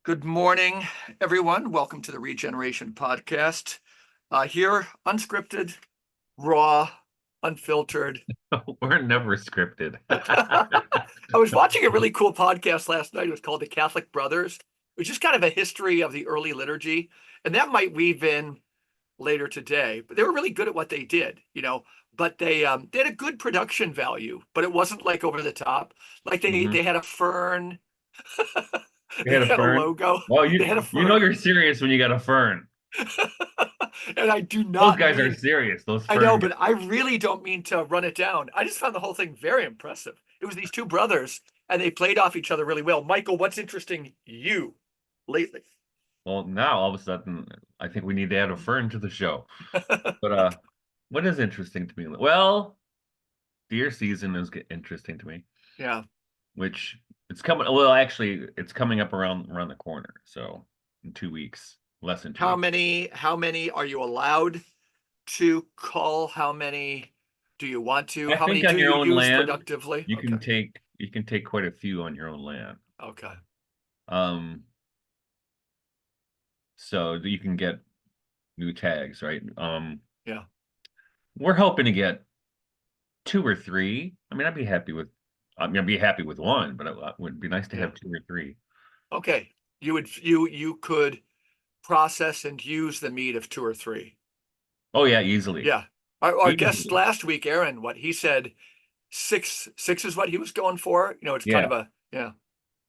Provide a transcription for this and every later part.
Good morning, everyone. Welcome to the Regeneration Podcast. Here, unscripted, raw, unfiltered. We're never scripted. I was watching a really cool podcast last night. It was called The Catholic Brothers. It was just kind of a history of the early liturgy, and that might weave in later today. But they were really good at what they did, But they had a good production value, but it wasn't like over the top. Like they Mhm. they had a fern, You they had a had a fern. logo, Well, they had a you know fern. you're serious when you got a fern. And I do Those not guys are mean, serious. Those I know, fern guys. but I really don't mean to run it down. I just found the whole thing very impressive. It was these two brothers, and they played off each other really well. Michael, what's interesting you lately? Well, now all of a sudden, I think we need to add a fern to the show. But what is interesting to me? Well, deer season is interesting to me, Yeah. which it's coming. Well, actually, it's coming up around the corner. So in 2 weeks, less than two How weeks. many are you allowed to call? How many do you want to? I How many think do on your you own use land, productively? you Okay. can take quite a few on your own land. Okay. Um, so that you can get new tags, right? Yeah. We're hoping to get two or three. I mean, I'd be happy with one, but it would be nice to Yeah. have two or three. Okay. You could process and use the meat of two or three. Oh yeah, easily, Yeah. Our guest easily. last week, Aaron, what he said, six is what he was going for. It's kind Yeah, of yeah.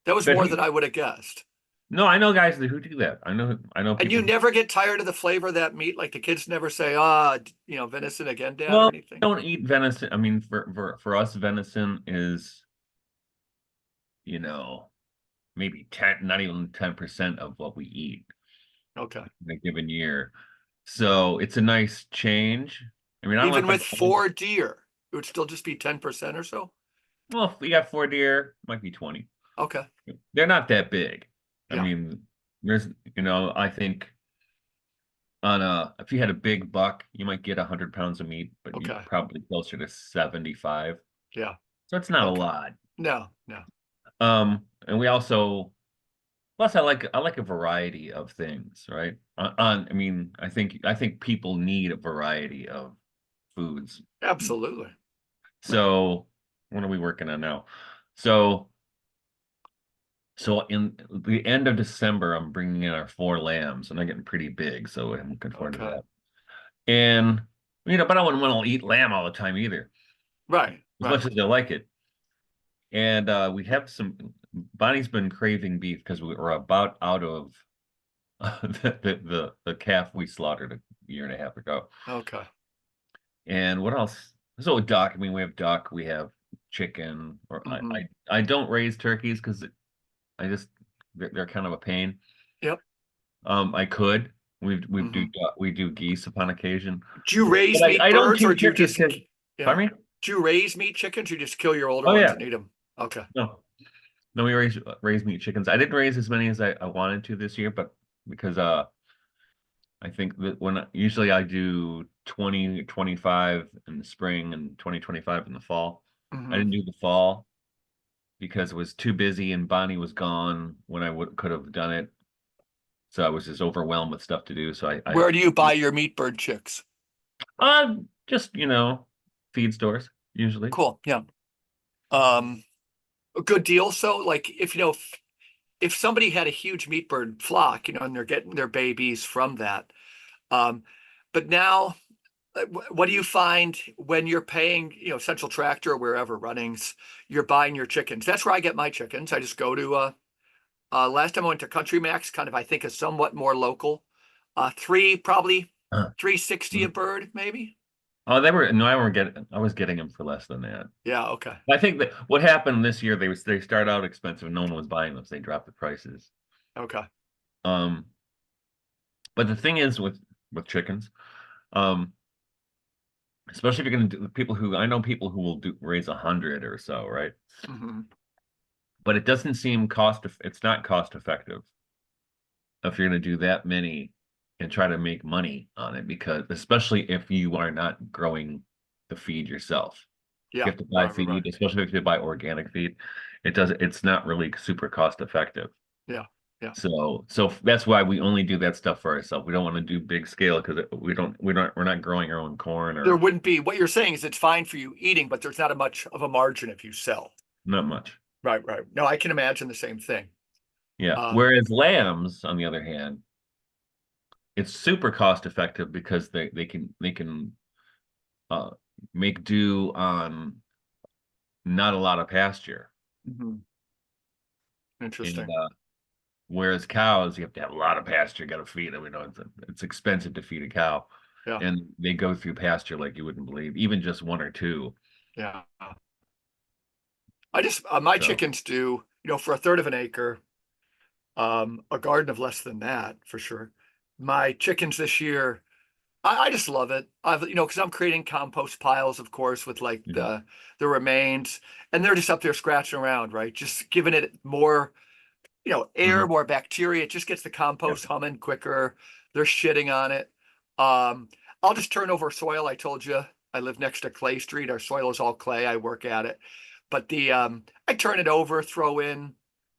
That was but more than I would have guessed. no, I know guys who do that. I know And you people who, never get tired of the flavor of that meat. Like the kids never say, venison again, Dad, or well, anything. don't eat venison. I mean, for us, venison is, you know, maybe 10, not even 10% of what we eat Okay. in a given year. So it's a nice change. I mean, I don't know Even if with I, four deer, it would still just be 10% or so. well, if we got four deer, might be 20. Okay. They're not that big. I Yeah. mean, there's, I think on if you had a big buck, you might get 100 pounds of meat, but you Okay. probably closer to 75. Yeah. So it's not a Okay. lot. No, no. And we also, plus I like a variety of things, right? I mean, I think people need a variety of foods. Absolutely. So what are we working on now? So So in the end of December, I'm bringing in our four lambs, and they're getting pretty big, so I'm looking forward to Okay. that. And but I wouldn't want to eat lamb all the time either, Right. as Right. much as I like it. And we have some. Bonnie's been craving beef because we were about out of the calf we slaughtered a year and a half ago. Okay. And what else? So duck. I mean, we have duck, we have chicken. Or Hmm. I don't raise turkeys because I just they're kind of a pain. Yep. I could. Hmm. We do geese upon occasion, Do you raise but meat I don't birds or keep do you turkeys just, because. yeah? Pardon me? Do you raise meat chickens or you just kill your older Oh ones yeah, and eat them? Okay. no, no. We raise meat chickens. I didn't raise as many as I wanted to this year, but because I think that when usually I do 20, 25 in the spring and 20, 25 in the fall. I Hmm. didn't do the fall because it was too busy and Bonnie was gone when I would could have done it. So I was just overwhelmed with stuff to do. So Where do you buy your meat bird chicks? just feed stores usually. Cool. Yeah. Um, a good deal. So like if somebody had a huge meat bird flock, and they're getting their babies from that. Um, but now what do you find when you're paying, Central Tractor or wherever Runnings, you're buying your chickens? That's where I get my chickens. I just go to last time I went to Country Max, kind of I think is somewhat more local. Probably Uh, 360 a bird, maybe. Oh, they were no, I was getting them for less than that. Yeah, okay. I think that what happened this year, they start out expensive. No one was buying them, so they dropped the prices. Okay. Um, but the thing is with chickens, um, especially if you're going to do people who I know people who will raise 100 or so, right? Hmm. But it doesn't seem it's not cost effective if you're going to do that many and try to make money on it because especially if you are not growing the feed yourself. You Yeah, have to buy right, right, right. feed, especially if you buy organic feed. It's not really super cost effective. Yeah. Yeah. So that's why we only do that stuff for ourselves. We don't want to do big scale because we're not growing our own corn There or wouldn't be, what you're saying is it's fine for you eating, but there's not a much of a margin if you sell. not much. Right, right. No, I can imagine the same thing. Yeah. Um, Whereas lambs, on the other hand, it's super cost effective because they can uh make do on not a lot of pasture. mhm. And Interesting. whereas cows, you have to have a lot of pasture, you got to feed them. It's expensive to feed a cow, Yeah, and they go through pasture like you wouldn't believe, even just one or two. yeah. I just my So, chickens do, for a third of an acre, a garden of less than that for sure. My chickens this year, I just love it. Because I'm creating compost piles, of course, with like mhm, the remains, and they're just up there scratching around, right? Just giving it more, air, mhm, more bacteria. It just gets the yeah, compost humming quicker. They're shitting on it. Um, I'll just turn over soil. I told you I live next to Clay Street. Our soil is all clay. I work at it, but I turn it over, throw in,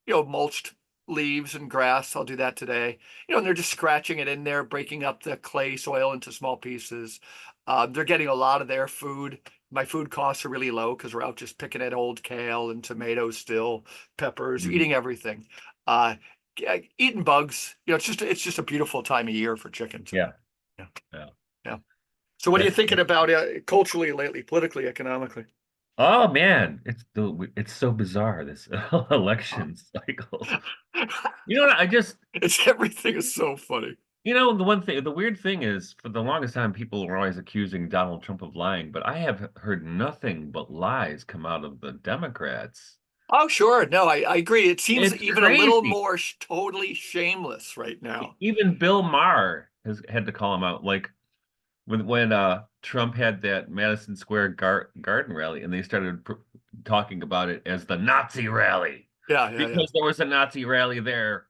mulched leaves and grass. I'll do that today. And they're just scratching it in there, breaking up the clay soil into small pieces. They're getting a lot of their food. My food costs are really low because we're out just picking at old kale and tomatoes still, peppers, mhm, eating everything. Uh, Eating bugs. It's just a beautiful time of year for chickens. yeah, Yeah, yeah. yeah. So what are you thinking That's about culturally lately, politically, economically? oh man, it's so bizarre this election cycle. You know what? It's everything is so funny. The weird thing is, for the longest time, people were always accusing Donald Trump of lying, but I have heard nothing but lies come out of the Democrats. Oh, sure. No, I agree. It seems It's even a little crazy. more totally shameless right now. Even Bill Maher has had to call him out. Like when Trump had that Madison Square Garden rally, and they started talking about it as the Nazi rally Yeah, yeah, yeah. because there was a Nazi rally there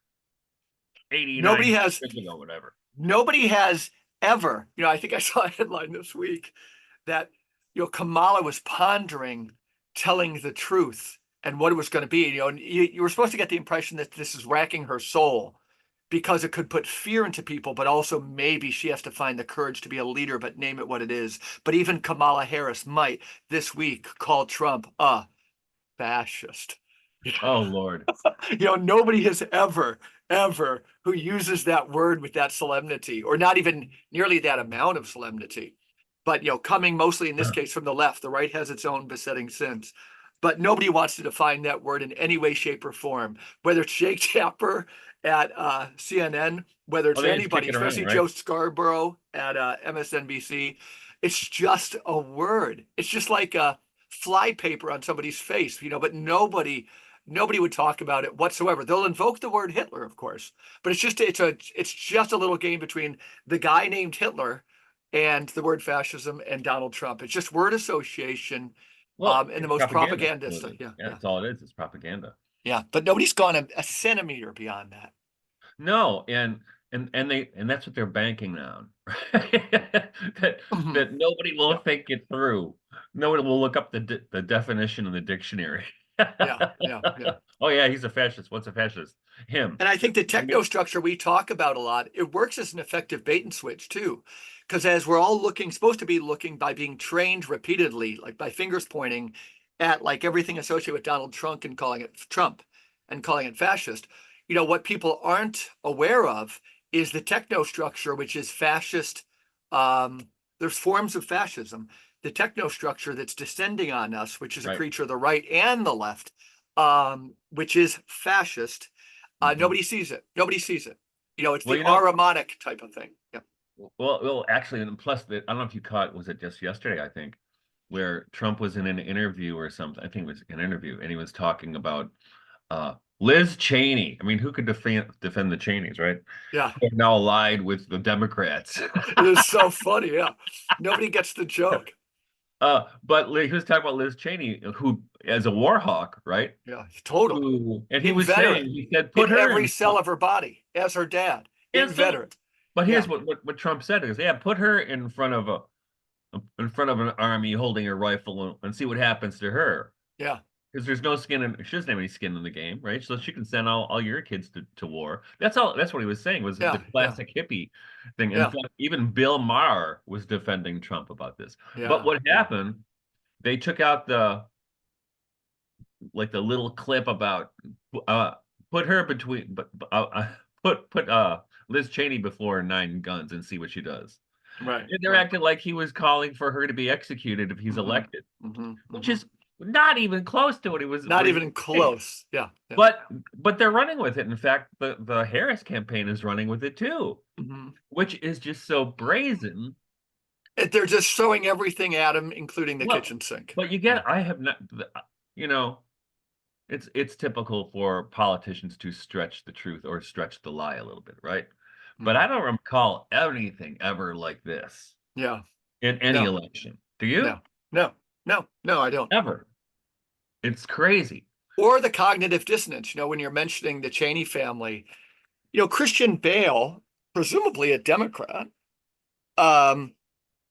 Nobody 89 has years ago, whatever. nobody has ever, I think I saw a headline this week that, Kamala was pondering telling the truth and what it was going to be. And you were supposed to get the impression that this is racking her soul because it could put fear into people, but also maybe she has to find the courage to be a leader, but name it what it is. But even Kamala Harris might this week call Trump a fascist. Oh Lord. Nobody has ever who uses that word with that solemnity, or not even nearly that amount of solemnity. But coming mostly in this case from the left, the right has its own besetting sins. But nobody wants to define that word in any way, shape, or form. Whether it's Jake Tapper at CNN, whether Oh, it's they just kick anybody, it around, especially right? Joe Scarborough at MSNBC, it's just a word. It's just like a fly paper on somebody's face, but nobody would talk about it whatsoever. They'll invoke the word Hitler, of course, but it's just a little game between the guy named Hitler and the word fascism and Donald Trump. It's just word association, Well, and the it's most propaganda. That's what propagandist. it is. Yeah, Yeah, yeah, that's all it is. It's propaganda. yeah. But nobody's gone a centimeter beyond that. No, and that's what they're banking on. That Mhm. that nobody will Yeah, think it through. Nobody will look up the definition in the dictionary. yeah, yeah, yeah. Oh yeah, he's a fascist. What's a fascist? Him. And I think the I mean, technostructure we talk about a lot, it works as an effective bait and switch too. Because as we're all supposed to be looking by being trained repeatedly, like by fingers pointing at like everything associated with Donald Trump and calling it Trump and calling it fascist, what people aren't aware of is the technostructure, which is fascist. Um, there's forms of fascism. The technostructure that's descending on us, which is a right. creature of the right and the left, which is fascist. Mhm. Nobody sees it. Nobody sees it. It's Well, the Ahrimanic type of thing. Yeah. actually, and plus, I don't know if you caught, was it just yesterday, I think, where Trump was in an interview or something. I think it was an interview, and he was talking about Liz Cheney. I mean, who could defend the Cheneys, right? Yeah. Who have now allied with the Democrats. It is so funny. Yeah. Nobody gets the joke. But he was talking about Liz Cheney, who, as a war hawk, right? Yeah. Totally. And he was saying, Inveterate he said, in put her every in cell of her body as her dad. yeah, so, Inveterate. but here's Yeah. what Trump said is, yeah, put her in front of an army holding a rifle and see what happens to her. Yeah. because there's no skin in, she doesn't have any skin in the game, right? So she can send all your kids to war. That's all. That's what he was saying was the Yeah, yeah, classic hippie thing. In yeah, fact, even Bill Maher was defending Trump about this. But yeah, what yeah. happened? They took out the like the little clip about uh put her between put Liz Cheney before 9 guns and see what she does. Right, And they're right. acting like he was calling for her to be executed if he's Hmm. elected, Hmm. which Hmm. is not even close to Not what he was even saying. close. Yeah, yeah. But they're running with it. In fact, the Harris campaign is running with it too, Hmm. which is just so brazen. They're just showing everything at him, including the Well, kitchen sink. but you Yeah. get I have not you know, it's typical for politicians to stretch the truth or stretch the lie a little bit, right? But Mm. I don't recall anything ever like this Yeah. in any No, election. Do you? no, no, no, no, I don't. Ever. It's crazy. Or the cognitive dissonance, when you're mentioning the Cheney family, Christian Bale, presumably a Democrat, um,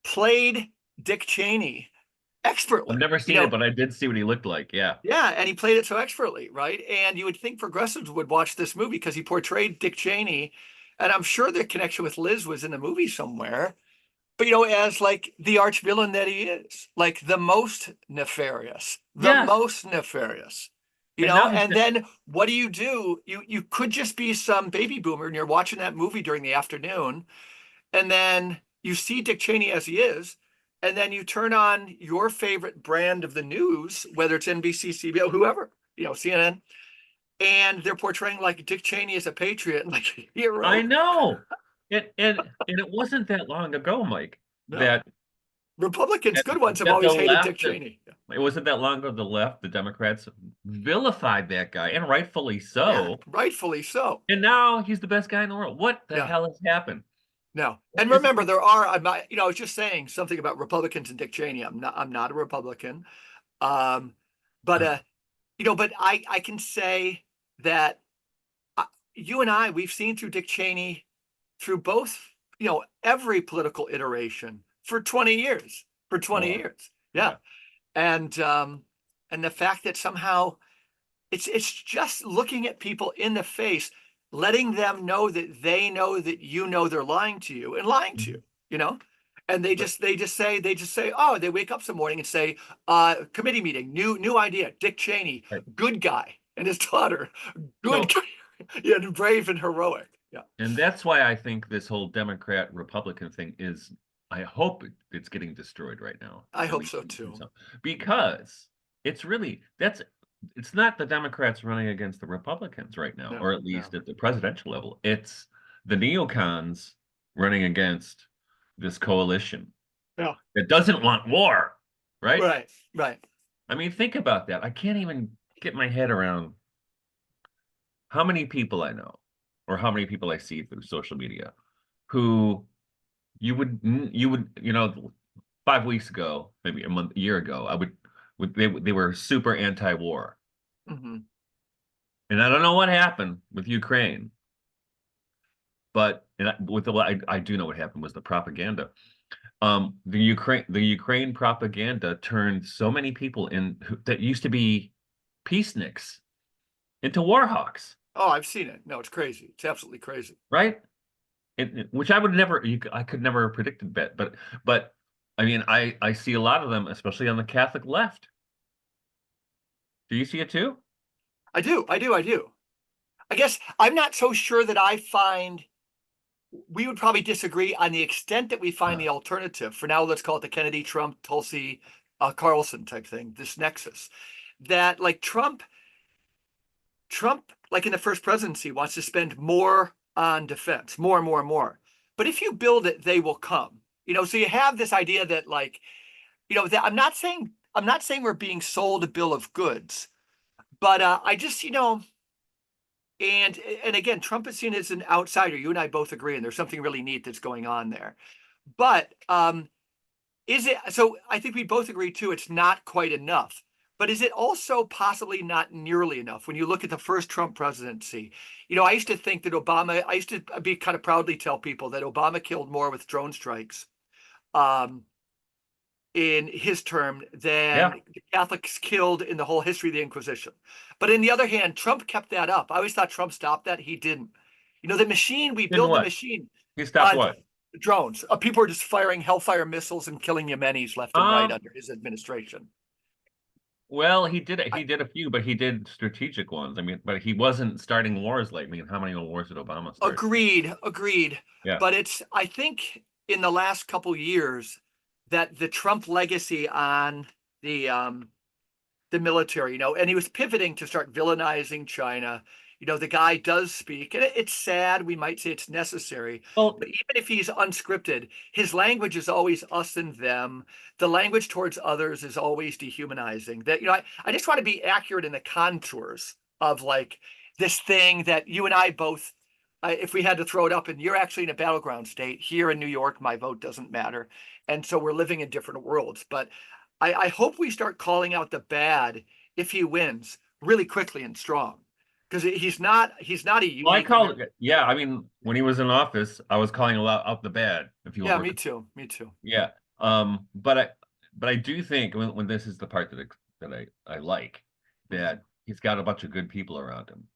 played Dick Cheney I've expertly. never seen it, but I did see what he looked like. Yeah. Yeah, and he played it so expertly, right? And you would think progressives would watch this movie because he portrayed Dick Cheney, and I'm sure the connection with Liz was in the movie somewhere. But as like the arch villain that he is, like the most nefarious, the Yes. most nefarious. And now he's And then what do? You could just be some baby boomer and you're watching that movie during the afternoon, and then you see Dick Cheney as he is, and then you turn on your favorite brand of the news, whether it's NBC, CBS, whoever, CNN, and they're portraying like Dick Cheney as a patriot and like a I hero. know. And it wasn't that long ago, Mike, No, that Republicans, that, good ones, have that the always hated Dick left Cheney. it wasn't that long ago the left, the Democrats vilified that guy, and rightfully Yeah, so. rightfully so. And now he's the best guy in the world. What the Yeah, hell has happened? no. What And is remember, there are. I'm not. I was just saying something about Republicans and Dick Cheney. I'm not. I'm not a Republican. Um, but but I can say that you and I, we've seen through Dick Cheney, through both, every political iteration for 20 years. For 20 more? years, yeah. Yeah. And the fact that somehow it's just looking at people in the face, letting them know that they're lying to you and lying to Mhm. you, you know. And But they just say, oh, they wake up some morning and say, committee meeting, new idea, Dick Cheney, right. good guy, and his daughter, good So guy, yeah, brave and heroic. Yeah. and that's why I think this whole Democrat Republican thing is I hope it's getting destroyed right now, I at hope least so in too. some, because it's really that's it's not the Democrats running against the Republicans right now, No, or at no. least at the presidential level. It's the neocons running against this coalition Yeah. that doesn't want war, right? Right. Right. I mean, think about that. I can't even get my head around how many people I know or how many people I see through social media who you would 5 weeks ago, maybe a year ago, they were super anti-war. Hmm. And I don't know what happened with Ukraine, but with I do know what happened was the propaganda. The Ukraine propaganda turned so many people that used to be peaceniks into war hawks, Oh, I've seen it. No, it's crazy. It's absolutely crazy. right? Which I would never, I could never have predicted that. But I mean, I see a lot of them, especially on the Catholic left. Do you see it too? I do. I do. I do. I guess I'm not so sure that I find we would probably disagree on the extent that we find Uh, the alternative. For now, let's call it the Kennedy, Trump, Tulsi, Carlson type thing, this nexus. That like Trump, like in the first presidency, wants to spend more on defense, more and more and more. But if you build it, they will come. So you have this idea that like, that I'm not saying we're being sold a bill of goods, but I just, and again, Trump is seen as an outsider. You and I both agree, and there's something really neat that's going on there. But is it so? I think we both agree too. It's not quite enough. But is it also possibly not nearly enough when you look at the first Trump presidency? I used to think that I used to be kind of proudly tell people that Obama killed more with drone strikes um, in his term than Yeah, the Catholics killed in the whole history of the Inquisition. But in the other hand, Trump kept that up. I always thought Trump stopped that. He didn't. You know, the machine, we didn't build the what? machine. He stopped Uh, what? drones. People are just firing Hellfire missiles and killing Yemenis left and right Um, under his administration. well, I, he did a few, but he did strategic ones. I mean, but he wasn't starting wars like me. How many wars did Obama start? agreed, agreed. Yeah. But it's, I think, in the last couple years that the Trump legacy on the military, and he was pivoting to start villainizing China. The guy does speak, and it's sad. We might say it's necessary, Well, but even if he's unscripted, his language is always us and them. The language towards others is always dehumanizing. That, I just want to be accurate in the contours of like this thing that you and I both, if we had to throw it up, and you're actually in a battleground state here in New York, my vote doesn't matter. And so we're living in different worlds. But I hope we start calling out the bad if he wins really quickly and strong, because he's not a well, I unique called American. yeah, I mean, when he was in office, I was calling a lot out the bad, if you Yeah, were. me too. Me too. Yeah. But I do think when this is the part that I like, Mhm. that he's got a bunch of good people around him.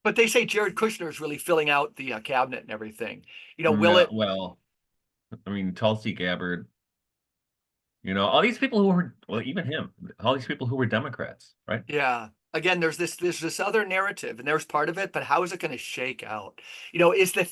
But they say Jared Kushner is really filling out the cabinet and everything. Will No, it? well, I mean, Tulsi Gabbard, all these people who were, well, even him, all these people who were Democrats, right? Yeah. Again, there's this other narrative, and there's part of it, but how is it going to shake out? Is the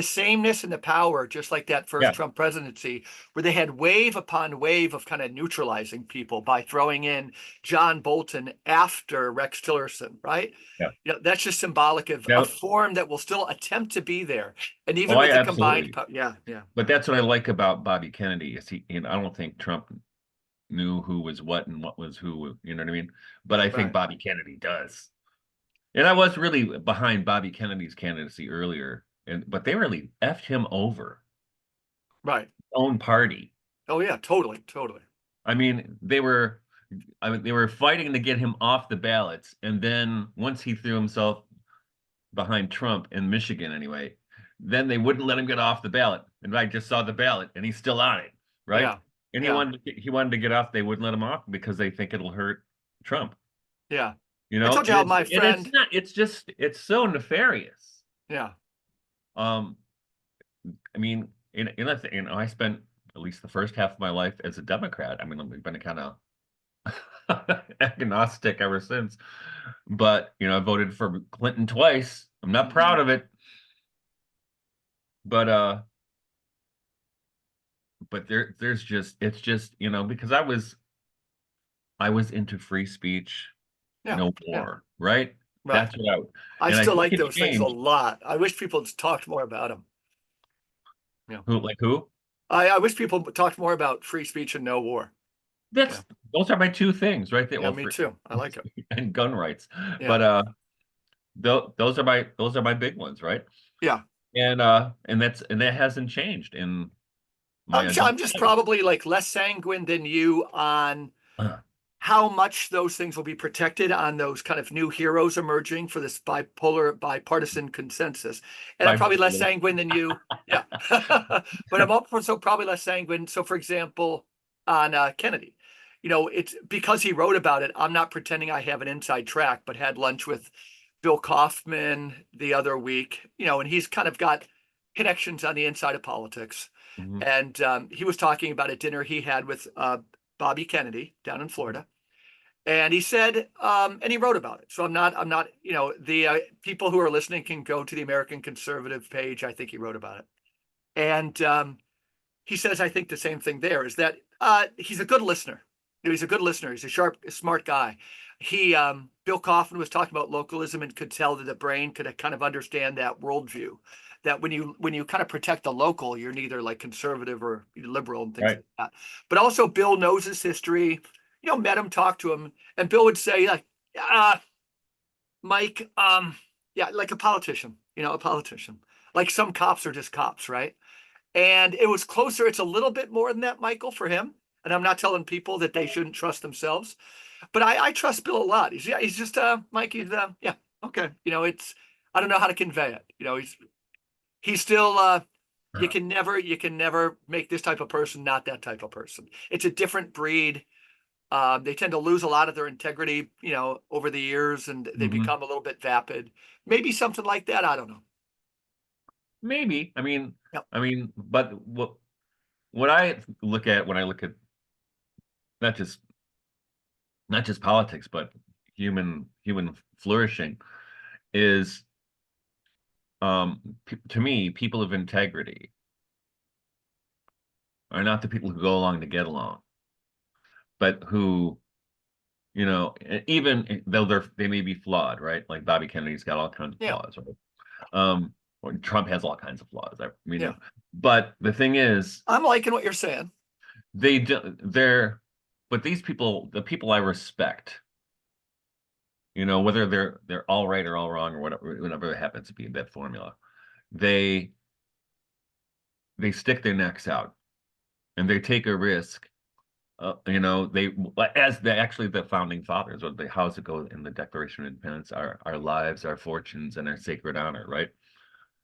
sameness and the power just like that first Yeah, Trump presidency, where they had wave upon wave of kind of neutralizing people by throwing in John Bolton after Rex Tillerson, right? yeah. That's just symbolic of a Now, form that will still attempt to be there, and oh, even I with the combined, absolutely. yeah, yeah, But that's what I like about Bobby Kennedy is I don't think Trump knew who was what and what was who, you know what I mean? But I think right, Bobby Kennedy does. And I was really behind Bobby Kennedy's candidacy earlier, but they really effed him over. right. Own party. Oh yeah, totally, totally. I mean, they were fighting to get him off the ballots, and then once he threw himself behind Trump in Michigan anyway, then they wouldn't let him get off the ballot. And I just saw the ballot, and he's still on it, right? Yeah, And yeah, he wanted to get off. They wouldn't let him off because they think it'll hurt Trump. yeah. You I know, told you and how it's my and it's friend, not. It's just so nefarious. yeah. Um, I mean, I spent at least the first half of my life as a Democrat. I mean, I've been kind of agnostic ever since. But, I voted for Clinton twice. I'm not Mhm. proud of it, but there's just it's just, because I was into free speech, Yeah, no yeah, war, right? right. That's what I and I still think like it those things a changed. lot. I wish people just talked more about them. Yeah. Who? I wish people talked more about free speech and no war. Yeah. Those are my two things right there. Yeah, Well, me free too. I like it. and gun rights. Yeah. But those are my big ones, right? Yeah. And that hasn't changed in my I'm adult just life. probably like less sanguine than you on how much those things will be protected on those kind of new heroes emerging for this bipartisan consensus. And I'm probably less Bipolar. sanguine than you. Yeah. But I'm also probably less sanguine. So, for example, on Kennedy, it's because he wrote about it. I'm not pretending I have an inside track, but had lunch with Bill Kaufman the other week, and he's kind of got connections on the inside of politics. Mhm. And he was talking about a dinner he had with Bobby Kennedy down in Florida. And he said, and he wrote about it. So I'm not, the people who are listening can go to the American Conservative page. I think he wrote about it. And he says, I think the same thing there is that he's a good listener. He's a good listener. He's a sharp, smart guy. Bill Kaufman was talking about localism and could tell that the brain could kind of understand that worldview. That when you kind of protect the local, you're neither like conservative or liberal and things Right. like that. But also, Bill knows his history. Met him, talked to him, and Bill would say, like, Mike, yeah, like a politician. A politician. Like some cops are just cops, right? And it was closer. It's a little bit more than that, Michael, for him. And I'm not telling people that they shouldn't trust themselves, but I trust Bill a lot. He's just Mike. Yeah, okay. I don't know how to convey it. He's still you can never make this type of person not that type of person. It's a different breed. They tend to lose a lot of their integrity, over the years, and they Mhm. become a little bit vapid. Maybe something like that. I don't know. Maybe. Yep. But what I look at when I look at not just not just politics, but human flourishing is to me, people of integrity are not the people who go along to get along, but who, even though they may be flawed, right? Like Bobby Kennedy's got all kinds of Yeah. flaws, right? Or Trump has all kinds of flaws. Yeah. But the thing is, I'm liking what you're saying. they do, they're, but these people, the people I respect, whether they're all right or all wrong or whatever it happens to be that formula, they they stick their necks out and they take a risk. They as actually the founding fathers, or the how's it go in the Declaration of Independence, our lives, our fortunes, and our sacred honor, right?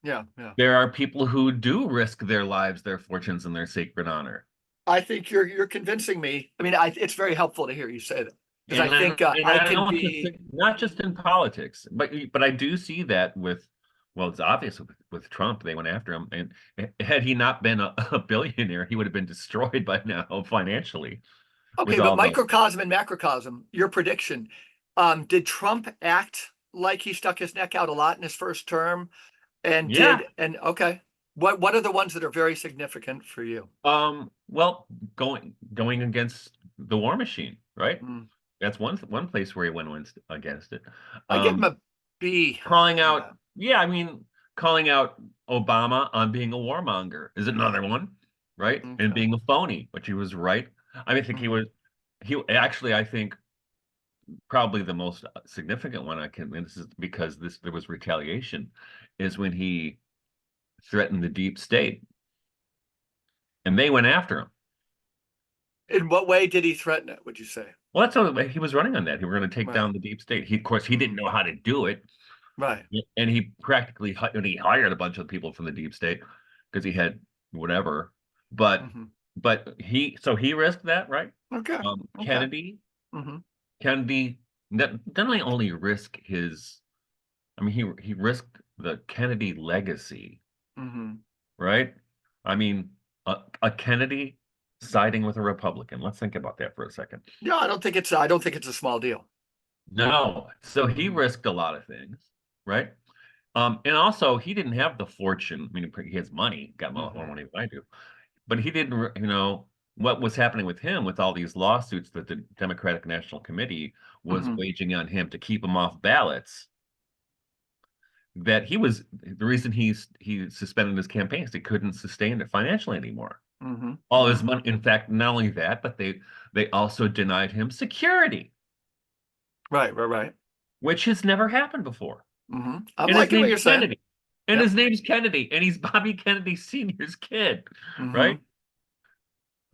Yeah. Yeah. There are people who do risk their lives, their fortunes, and their sacred honor. I think you're convincing me. I mean, it's very helpful to hear you say that, because I And think I I can don't just be. think, not just in politics, but I do see that with, well, it's obvious with Trump. They went after him, and had he not been a billionaire, he would have been destroyed by now financially Okay, with but all the. microcosm and macrocosm, your prediction. Did Trump act like he stuck his neck out a lot in his first term? Yeah. And okay. What are the ones that are very significant for you? Well, going against the war machine, right? Mm, That's one place where he went against it. I give him Um, a B calling on out, that. yeah, calling out Obama on being a warmonger is another one, right? And Okay. being a phony, which he was right. I think Hmm. he actually, I think probably the most significant one and this is because there was retaliation, is when he threatened the deep state and they went after him. In what way did he threaten it, would you say? Well, that's what he was running on that. He were going to take Right. down the deep state. Of course, he didn't Hmm. know how to do it, Right. and he practically and he hired a bunch of people from the deep state because he had whatever. But Hmm. he risked that, right? Okay. Um, Okay. Kennedy Hmm. Kennedy didn't only risk his. He risked the Kennedy legacy, Hmm. right? I mean, a Kennedy siding with a Republican. Let's think about that for a second. Yeah, I don't think it's a small deal. No. So he Hmm. risked a lot of things, right? And also he didn't have the fortune. He has money, got more Hmm. money than I do, but he didn't, what was happening with him with all these lawsuits that the Democratic National Committee was Hmm. waging on him to keep him off ballots. That he was the reason he suspended his campaigns. He couldn't sustain it financially anymore. Hmm. All his Hmm. money. In fact, not only that, but they also denied him security, Right. Right. Right. which has never happened before. Hmm. I'm And his liking what name's you're saying. Kennedy. And Yep. his name's Kennedy. And he's Bobby Kennedy Sr.'s kid, right? Hmm.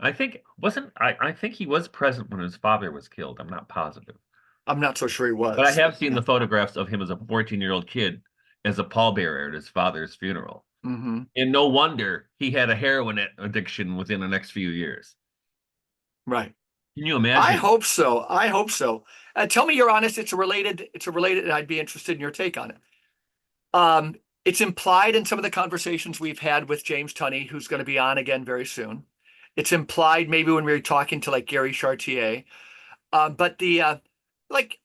I think he was present when his father was killed. I'm not positive. I'm not so sure he But I was. have seen Yeah. the photographs of him as a 14-year-old kid as a pallbearer at his father's funeral. Hmm. And no wonder he had a heroin addiction within the next few years. Right. Can you I imagine? hope so. I hope so. Tell me you're honest. It's a related, and I'd be interested in your take on it. Um, it's implied in some of the conversations we've had with James Tunney, who's going to be on again very soon. It's implied maybe when we were talking to like Gary Chartier. But like,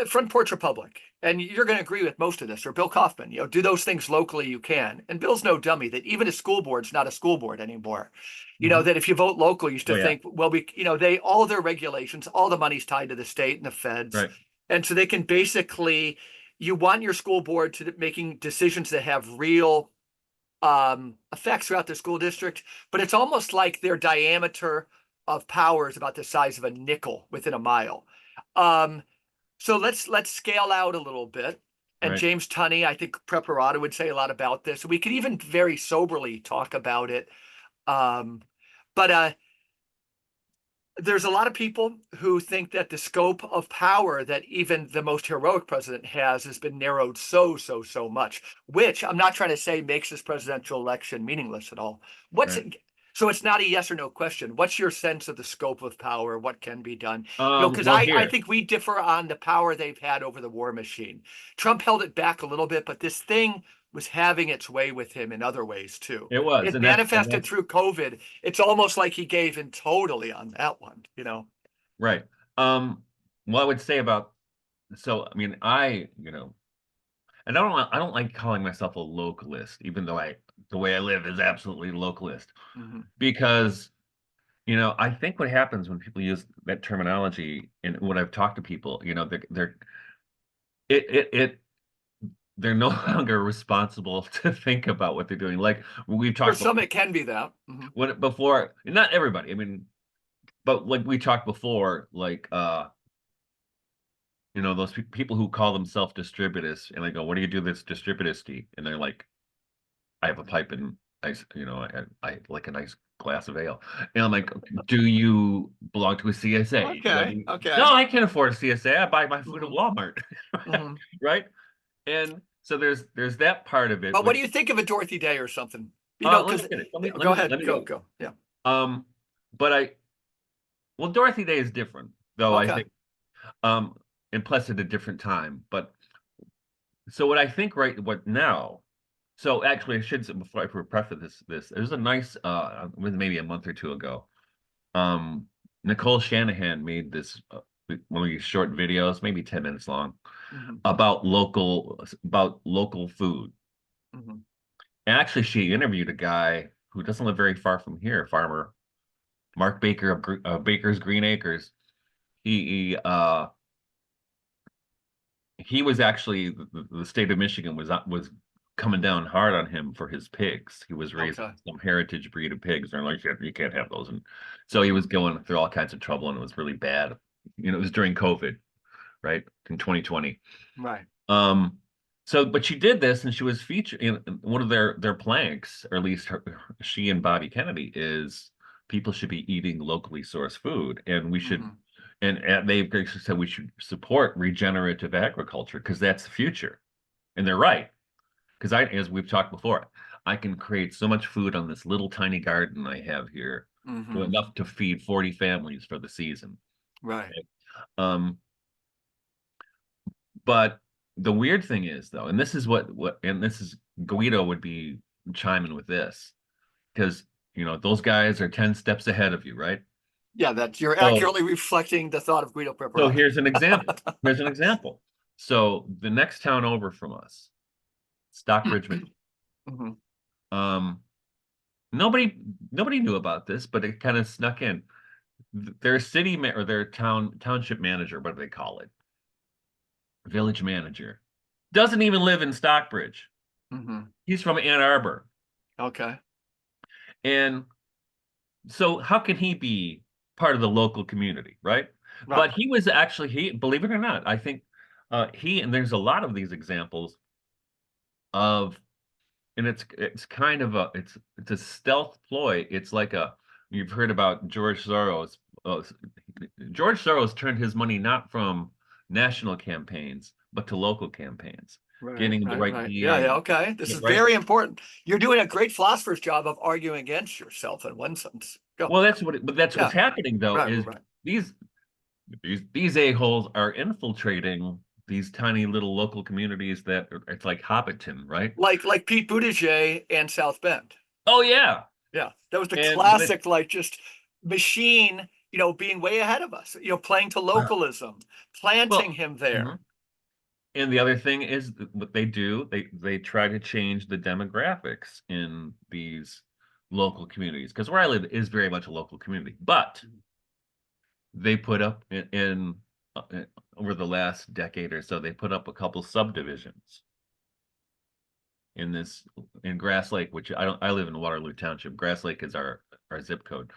Front Porch Republic, and you're going to agree with most of this, or Bill Kaufman, do those things locally you can. And Bill's no dummy that even a school board's not a school board anymore. Mhm. That if you vote local, you used Oh to yeah, think, well, all their regulations, all the money's tied to the state and the feds. right, And so they can basically, you want your school board to making decisions that have real effects throughout the school district, but it's almost like their diameter of power is about the size of a nickel within a mile. Um, so let's scale out a little bit. And right. James Tunney, I think Preparata would say a lot about this. We could even very soberly talk about it. Um, but there's a lot of people who think that the scope of power that even the most heroic president has been narrowed so much, which I'm not trying to say makes this presidential election meaningless at all. What's Right. it, so it's not a yes or no question. What's your sense of the scope of power? What can be done? Because Well, I here think we differ on the power they've had over the war machine. Trump held it back a little bit, but this thing was having its way with him in other ways too. it was, It and that's manifested through COVID. It's almost like he gave in totally on that one, you know? right. What I would say about so I mean and I don't like calling myself a localist, even though the way I live is absolutely localist, Mhm. because I think what happens when people use that terminology, and when I've talked to people, it it it they're no longer responsible to think about what they're doing. Like we've For talked some, before, it can be that. Mhm. before, not everybody. I mean, but like we talked before, like those people who call themselves distributists, and I go, "What do you do that's distributisty?" And they're like, "I have a pipe and nice, I like a nice glass of ale." And I'm like, "Do you belong to a CSA? Okay, No, okay. I can't afford a CSA. I buy my food at Mhm, Walmart, mhm. right? And so there's that part of it, But what do which you think of a Dorothy Day or something? You know, let me because finish. go ahead, Let me go, go. go. Yeah. Um, but well, Dorothy Day is different, though. I Okay. think, um, and plus at a different time. But so what I think, right? What now? So actually, I should say before I preface this, there's a nice, maybe a month or two ago. Um, Nicole Shanahan made this one of these short videos, maybe 10 minutes long, Mhm, about local food. mhm. And actually, she interviewed a guy who doesn't live very far from here, farmer Mark Baker of Baker's Green Acres. He he was actually the state of Michigan was coming down hard on him for his pigs. He was raising Okay. some heritage breed of pigs. They're like, you can't have those. And so he was Mhm. going through all kinds of trouble, and it was really bad. It was during COVID, right? In 2020. Right. Um, but she did this, and she was featured in one of their planks, or at least she and Bobby Kennedy is people should be eating locally sourced food, and we should, Mhm. and they basically said we should support regenerative agriculture because that's the future, and they're right. Because as we've talked before, I can create so much food on this little tiny garden I have here, Mhm. enough to feed 40 families for the season. Right. Um, But the weird thing is though, and this is and this is Guido would be chiming with this because those guys are 10 steps ahead of you, right? Yeah, that you're So accurately reflecting the thought of Guido so Pepperoni. here's an example. Here's an example. So the next town over from us, Stockbridge, Michigan. Mhm. Um, nobody nobody knew about this, but it kind of snuck in. Their or their township manager, what do they call it? Village manager. Doesn't even live in Stockbridge. Mhm. He's from Ann Arbor. Okay. And so how can he be part of the local community, right? But Right. he was actually believe it or not, I think and there's a lot of these examples of, and it's kind of it's a stealth ploy. It's like you've heard about George Soros. George Soros turned his money not from national campaigns, but to local campaigns, Right, getting the right, right right. Yeah, yeah, DA, okay. This is right? very important. You're doing a great philosopher's job of arguing against yourself in one sense. Go. Well, but that's what's Yeah. happening though, Right, is right, right. these these a-holes are infiltrating these tiny little local communities that it's like Hobbiton, right? Like Pete Buttigieg and South Bend. Oh yeah. Yeah, that was the And but it classic, like just machine, being way ahead of us, playing to localism, planting well, him there. mhm. And the other thing is what they do, they try to change the demographics in these local communities because where I live is very much a local community, but they put up over the last decade or so, they put up a couple subdivisions in this in Grass Lake, which I live in Waterloo Township. Grass Lake is our zip code.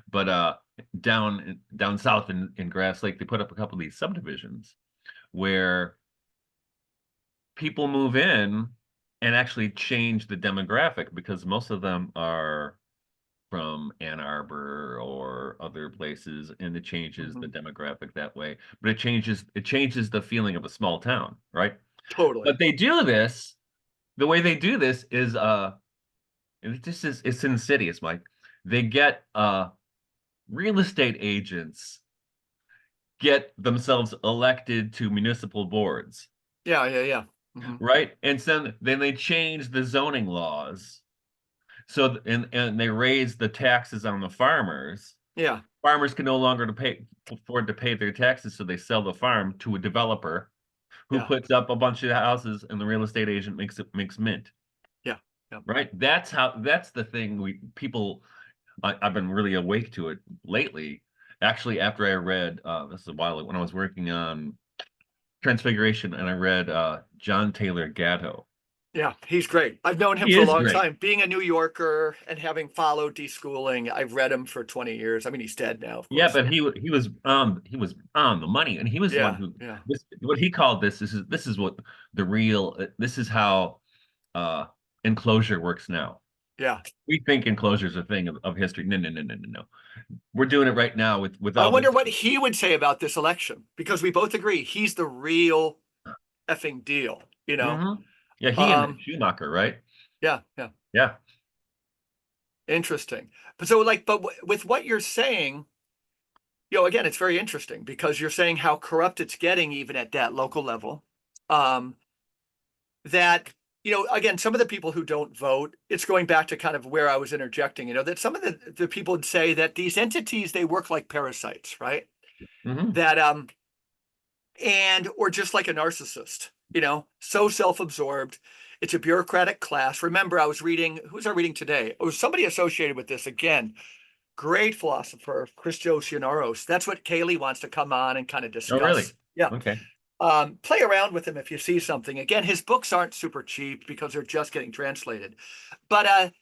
But down south in Grass Lake, they put up a couple of these subdivisions where people move in and actually change the demographic because most of them are from Ann Arbor or other places, and it changes the Mhm. demographic that way. But it changes the feeling of a small town, right? Totally. But they do this, the way they do this is and it's insidious, Mike. They get real estate agents get themselves elected to municipal boards, Yeah, yeah, yeah. Mhm. right? And so then they change the zoning laws. So and they raise the taxes on the farmers. Yeah, Farmers can no longer afford to pay their taxes, so they sell the farm to a developer who yeah, puts up a bunch of houses, and the real estate agent makes mint. yeah, yeah. Right? That's the thing we people I've been really awake to it lately. Actually, after I read this is a while ago, when I was working on Transfiguration, and I read John Taylor Gatto. Yeah, he's great. I've known him He for a is long great. time. Being a New Yorker and having followed deschooling, I've read him for 20 years. I mean, he's dead now, of Yeah, course. but he was on the money, and he was the one Yeah, who yeah, what he called this is what the real this is how uh enclosure works now. yeah. We think enclosure is a thing of history. No, no, no, no, no, no. We're doing it right now with I all wonder this. what he would say about this election because we both agree he's the real effing deal, you know? Hmm. Yeah, he and Um, Schumacher, right? yeah, yeah. Yeah. Interesting. But so like, but with what you're saying, again, it's very interesting because you're saying how corrupt it's getting even at that local level. Um, that again, some of the people who don't vote, it's going back to kind of where I was interjecting, that some of the people would say that these entities, they work like parasites, right? Hmm. That and or just like a narcissist, so self-absorbed. It's a bureaucratic class. Remember, I was reading, who's I reading today? It was somebody associated with this again. Great philosopher, Christos Giannaros. That's what Kaylee wants to come on and kind of Oh, really? discuss. Yeah. Okay. Play around with him if you see something. Again, his books aren't super cheap because they're just getting translated. But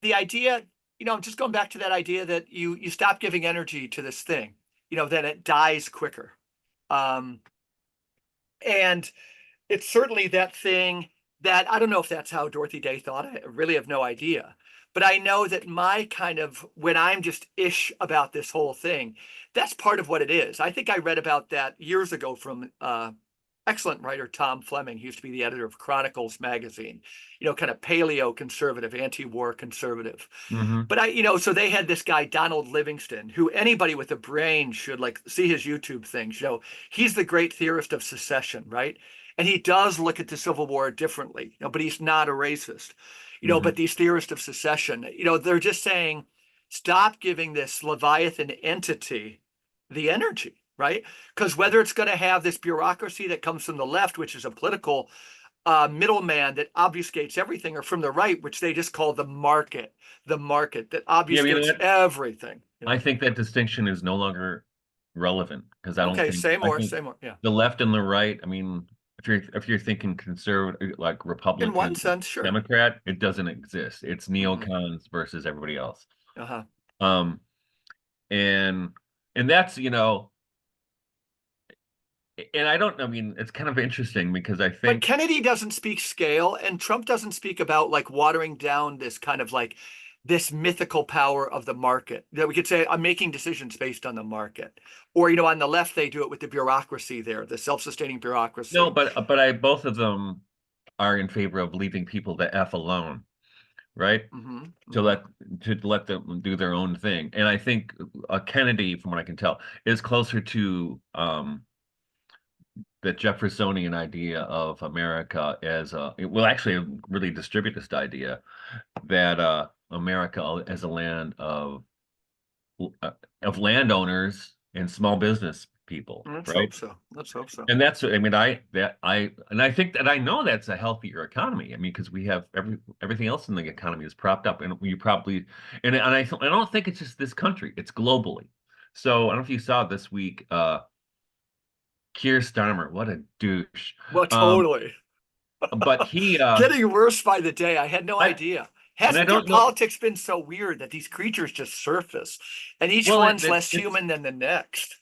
the idea, I'm just going back to that idea that you stop giving energy to this thing, then it dies quicker. Um, and it's certainly that thing that I don't know if that's how Dorothy Day thought. I really have no idea. But I know that my kind of when I'm just ish about this whole thing, that's part of what it is. I think I read about that years ago from excellent writer Tom Fleming. He used to be the editor of Chronicles magazine, kind of paleo conservative, anti-war conservative. Hmm. But so they had this guy, Donald Livingston, who anybody with a brain should like see his YouTube things. He's the great theorist of secession, right? And he does look at the Civil War differently, but he's not a racist. But Hmm. these theorists of secession, they're just saying, stop giving this Leviathan entity the energy, right? Because whether it's going to have this bureaucracy that comes from the left, which is a political middleman that obfuscates everything, or from the right, which they just call the market that Yeah, but you know obfuscates what? everything. I think that distinction is no longer relevant because Okay, say I more, think say more. Yeah, the left and the right, I mean, if you're thinking conservative, like in one Republican, sense, sure. Democrat, it doesn't exist. It's Hmm. neocons versus everybody else. Uh-huh. Um, and and that's, and I mean, it's kind of interesting because I But think, Kennedy doesn't speak scale, and Trump doesn't speak about like watering down this kind of like this mythical power of the market. That we could say, I'm making decisions based on the market. Or, on the left, they do it with the bureaucracy there, the self-sustaining no, bureaucracy. but I both of them are in favor of leaving people the F alone, right? Hmm. to Hmm. let to let them do their own thing. And I think Kennedy, from what I can tell, is closer to the Jeffersonian idea of America as actually a really distributist idea that America as a land uh, of landowners and small business people, Let's right? hope so. Let's hope so. And that's, I mean, I think that I know that's a healthier economy. I mean, because we have everything else in the economy is propped up, and you probably, I don't think it's just this country; it's globally. So I don't know if you saw this week, Keir Starmer, what a douche. Well, Um, totally. but he, Getting worse by the day. I had no I idea. and I Hasn't their don't know. politics been so weird that these creatures just surface and each Well, one's less human than the next?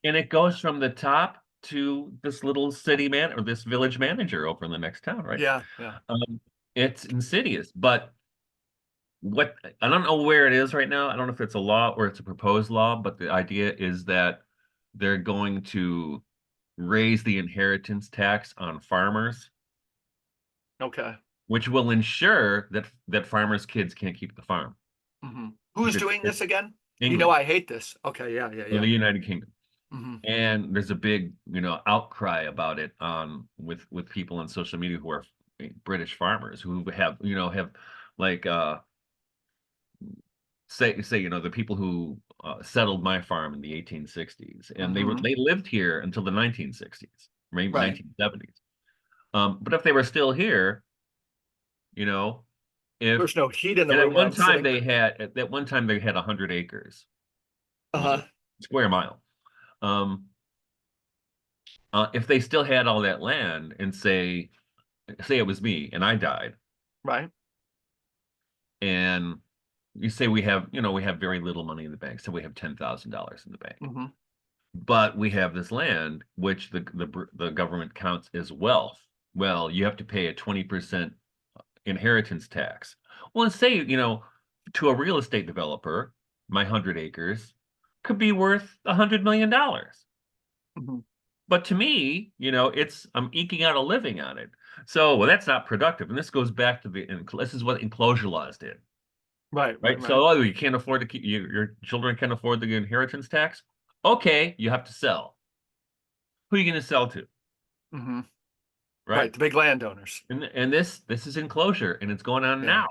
it goes from the top to this little city man or this village manager over in the next town, right? Yeah, yeah. Um, it's insidious, but what I don't know where it is right now. I don't know if it's a law or it's a proposed law, but the idea is that they're going to raise the inheritance tax on farmers, Okay. which will ensure that farmers' kids can't keep the farm. Hmm. Who's doing It's this again? You know, England I hate this. Okay. Yeah. Yeah. or Yeah. the United Kingdom. Hmm. And there's a big, outcry about it with people on social media who are British farmers who have like say the people who settled my farm in the 1860s, and Hmm. they lived here until the 1960s, maybe Right. 1970s. But if they were still here, you know, if There's no heat in the and room where I'm sitting. at one time they had 100 acres. It was a Uh-huh. square mile. Um, if they still had all that land and say it was me and I died, Right. and you say we have very little money in the bank, so we have $10,000 in the bank, Hmm. but we have this land which the government counts as wealth. Well, you have to pay a 20% inheritance tax. Well, and say, to a real estate developer, my 100 acres could be worth $100 million. Hmm. But to me, I'm eking out a living on it. So, well, that's not productive. And this goes back to this is what enclosure laws did, Right. Right. right? Right. So, oh, you can't afford to keep your children can't afford the inheritance tax. Okay, you have to sell. Who are you going to sell to, Hmm. right? Right. The big landowners. And this is enclosure, and it's going on Yeah. now.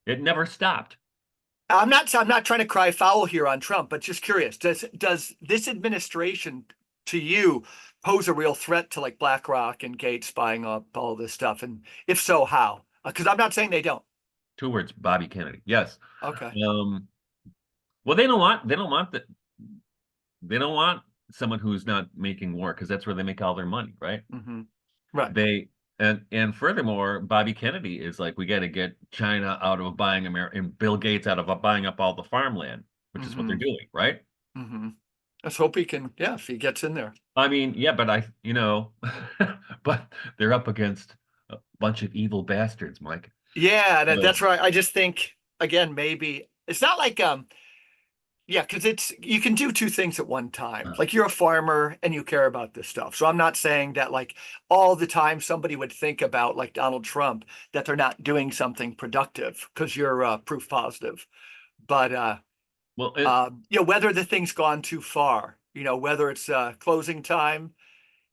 It never stopped. I'm not trying to cry foul here on Trump, but just curious, does this administration to you pose a real threat to like BlackRock and Gates buying up all this stuff? And if so, how? Because I'm not saying they don't. 2 words, Bobby Kennedy. Yes. Okay. Um, well, they don't want someone who's not making war because that's where they make all their money, right? Hmm. Right. They and furthermore, Bobby Kennedy is like, we got to get China out of buying America and Bill Gates out of buying up all the farmland, which is what they're Hmm. doing, right? Hmm. Let's hope he can, yeah, if he gets in there. I mean, yeah, but but they're up against a bunch of evil bastards, Mike. Yeah, So, that's right. I just think again, maybe it's not like yeah, because it's you can do two things at one time. Like you're a farmer and you care about this stuff. So I'm not saying that like all the time somebody would think about like Donald Trump that they're not doing something productive because you're proof positive. But well, whether the thing's gone too far, whether it's closing time,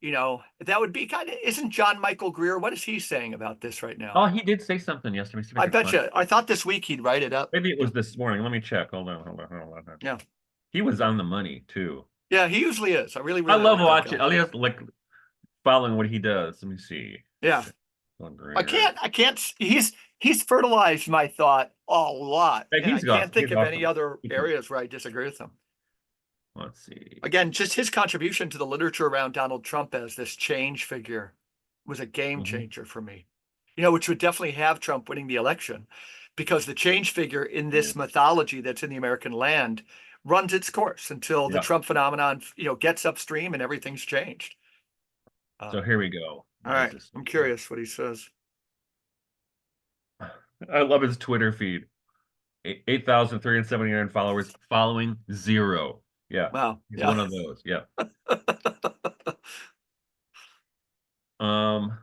that would be kind of isn't John Michael Greer? What is he saying about this right now? oh, he did say something yesterday. See if I I can bet find. you. I thought this week he'd write it up. Maybe it Yeah, was this morning. Let me check. Hold on. yeah, He was on the money too. yeah. He usually is. I really, I really love like that watching. guy. I just like following what he does. Let me see. Yeah. Oh, I Greer. can't. I can't. He's fertilized my thought a lot, Hey, and I he's awesome. can't think He's of any awesome. other areas where I disagree with him. Let's see. Again, just his contribution to the literature around Donald Trump as this change figure was a game Mhm. changer for me. Which would definitely have Trump winning the election, because the change figure in Yeah. this mythology that's in the American land runs its course until the Yeah. Trump phenomenon, gets upstream and everything's changed. So Um, here we go. all What is right, this I'm thing here? curious what he says. I love his Twitter feed. 8,379 followers, following zero. Yeah, Wow. he's Yeah. one of those. Yeah. Um,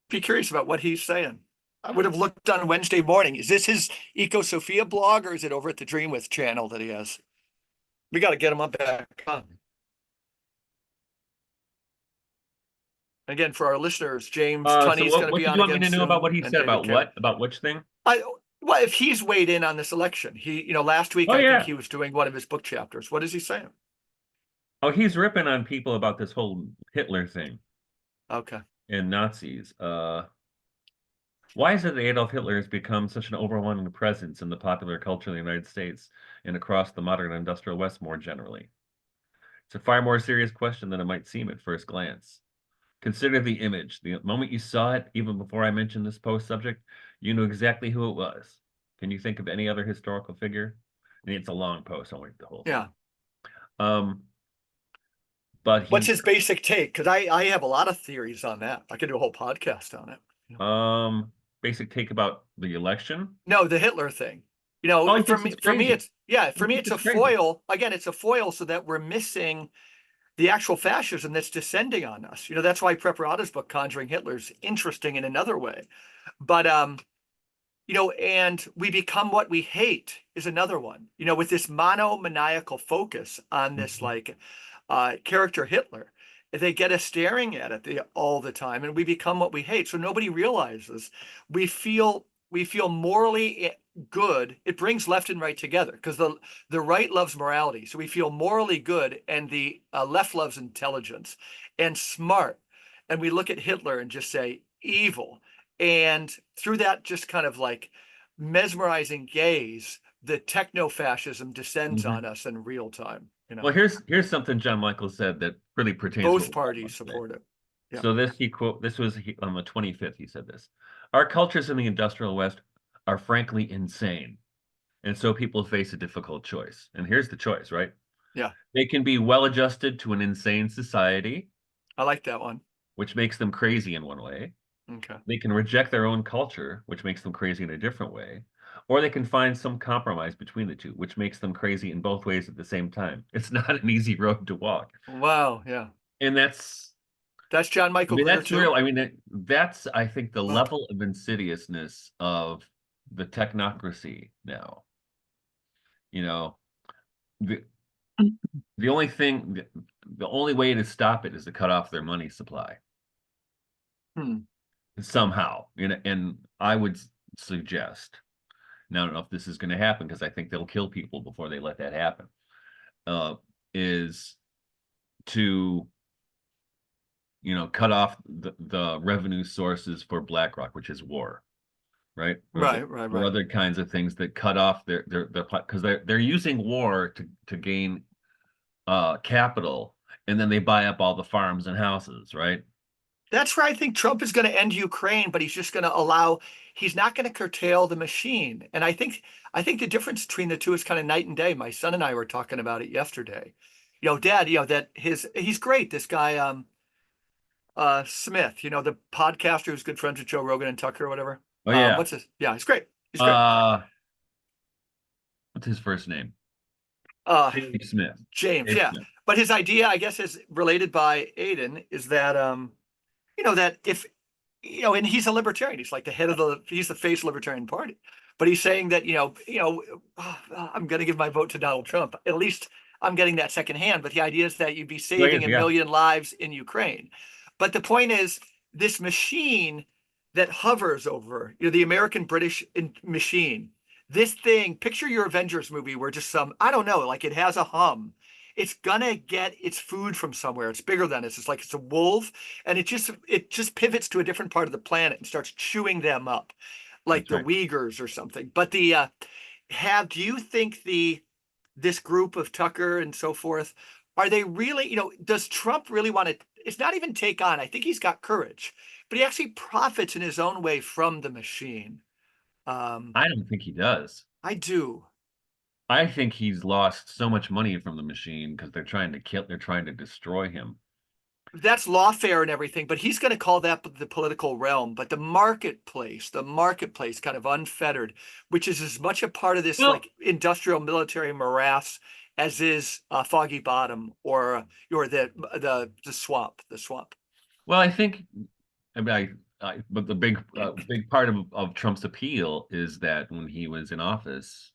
Be curious about what he's saying. I would have looked on Wednesday morning. Is this his Eco Sophia blog or is it over at the Dream With channel that he has? We got to get him up back on. Again, for our listeners, James so Tunney's going to what be did on you want me again to know about what soon, he and said David about Kale. what? About which thing? Well, if he's weighed in on this election, last week Oh I think yeah. he was doing one of his book chapters. What is he saying? Oh, he's ripping on people about this whole Hitler thing Okay. and Nazis. Why is it that Adolf Hitler has become such an overwhelming presence in the popular culture in the United States and across the modern industrial West more generally? It's a far more serious question than it might seem at first glance. Consider the image. The moment you saw it, even before I mentioned this post subject, you knew exactly who it was. Can you think of any other historical figure? I mean, it's a long post. I'll read the whole thing. Yeah. Um, but What's he his basic take? Because I have a lot of theories on that. I could do a whole podcast on it. basic take about the election. No, the Hitler thing. Oh, he For thinks me, it's crazy. it's yeah, He for me, thinks it's it's a crazy. foil. Again, it's a foil so that we're missing the actual fascism that's descending on us. That's why Preparato's book, Conjuring Hitler, is interesting in another way. But and we become what we hate is another one. With this monomaniacal focus on this Mhm. like character Hitler, they get us staring at it all the time, and we become what we hate. So nobody realizes we feel morally good. It brings left and right together because the right loves morality, so we feel morally good, and the left loves intelligence and smart, and we look at Hitler and just say evil. And through that, just kind of like mesmerizing gaze, the techno fascism descends on Mhm. us in real time. Well, here's something John Michael said that really pertains to what Both we're talking parties about today. support it. Yeah. So this was on the 25th. He said this: "Our cultures in the industrial West are frankly insane, and so people face a difficult choice. And here's the choice, right? Yeah. They can be well adjusted to an insane society, I like that one. which makes them crazy in one way. Okay. They can reject their own culture, which makes them crazy in a different way, or they can find some compromise between the two, which makes them crazy in both ways at the same time. It's not an easy road to walk." Wow. Yeah. And That's John I Michael mean, Greer that's too. real. I mean, that's, I think, the Wow. level of insidiousness of the technocracy now. You know, the the only thing, the only way to stop it is to cut off their money supply Hmm. somehow. And I would suggest, now I don't know if this is going to happen because I think they'll kill people before they let that happen, uh, is to cut off the revenue sources for BlackRock, which is war, right? Right. Right. Or Right. other kinds of things that cut off their because they're using war to gain capital, and then they buy up all the farms and houses, right? That's where I think Trump is going to end Ukraine, but he's just going to allow. He's not going to curtail the machine. And I think the difference between the two is kind of night and day. My son and I were talking about it yesterday. Dad, that he's great. This guy, Smith, the podcaster who's good friends with Joe Rogan and Tucker or whatever. Oh yeah. What's his? Yeah, he's great. He's great. Uh, what's his first name? Uh, Dave Smith. James, Dave yeah. Smith. But his idea, I guess, is related by Aiden, is that that if and he's a libertarian, he's like he's the face of the Libertarian Party. But he's saying that, I'm gonna give my vote to Donald Trump. At least I'm getting that secondhand. But the idea is that you'd be Oh saving yeah, a yeah. million lives in Ukraine. But the point is, this machine that hovers over, the American British machine, this thing, picture your Avengers movie where just I don't know, like it has a hum. It's gonna get its food from somewhere. It's bigger than us. It's like it's a wolf, and it just pivots to a different part of the planet and starts chewing them up, like That's the right. Uyghurs or something. But do you think this group of Tucker and so forth, are they really, does Trump really want to? It's not even take on. I think he's got courage, but he actually profits in his own way from the machine. Um, I don't think he does. I do. I think he's lost so much money from the machine because they're trying to destroy him. That's lawfare and everything, but he's going to call that the political realm. But the marketplace kind of unfettered, which is as much a part of this Well, like industrial military morass as is Foggy Bottom or the swamp. I think, I mean, but the big part of Trump's appeal is that when he was in office,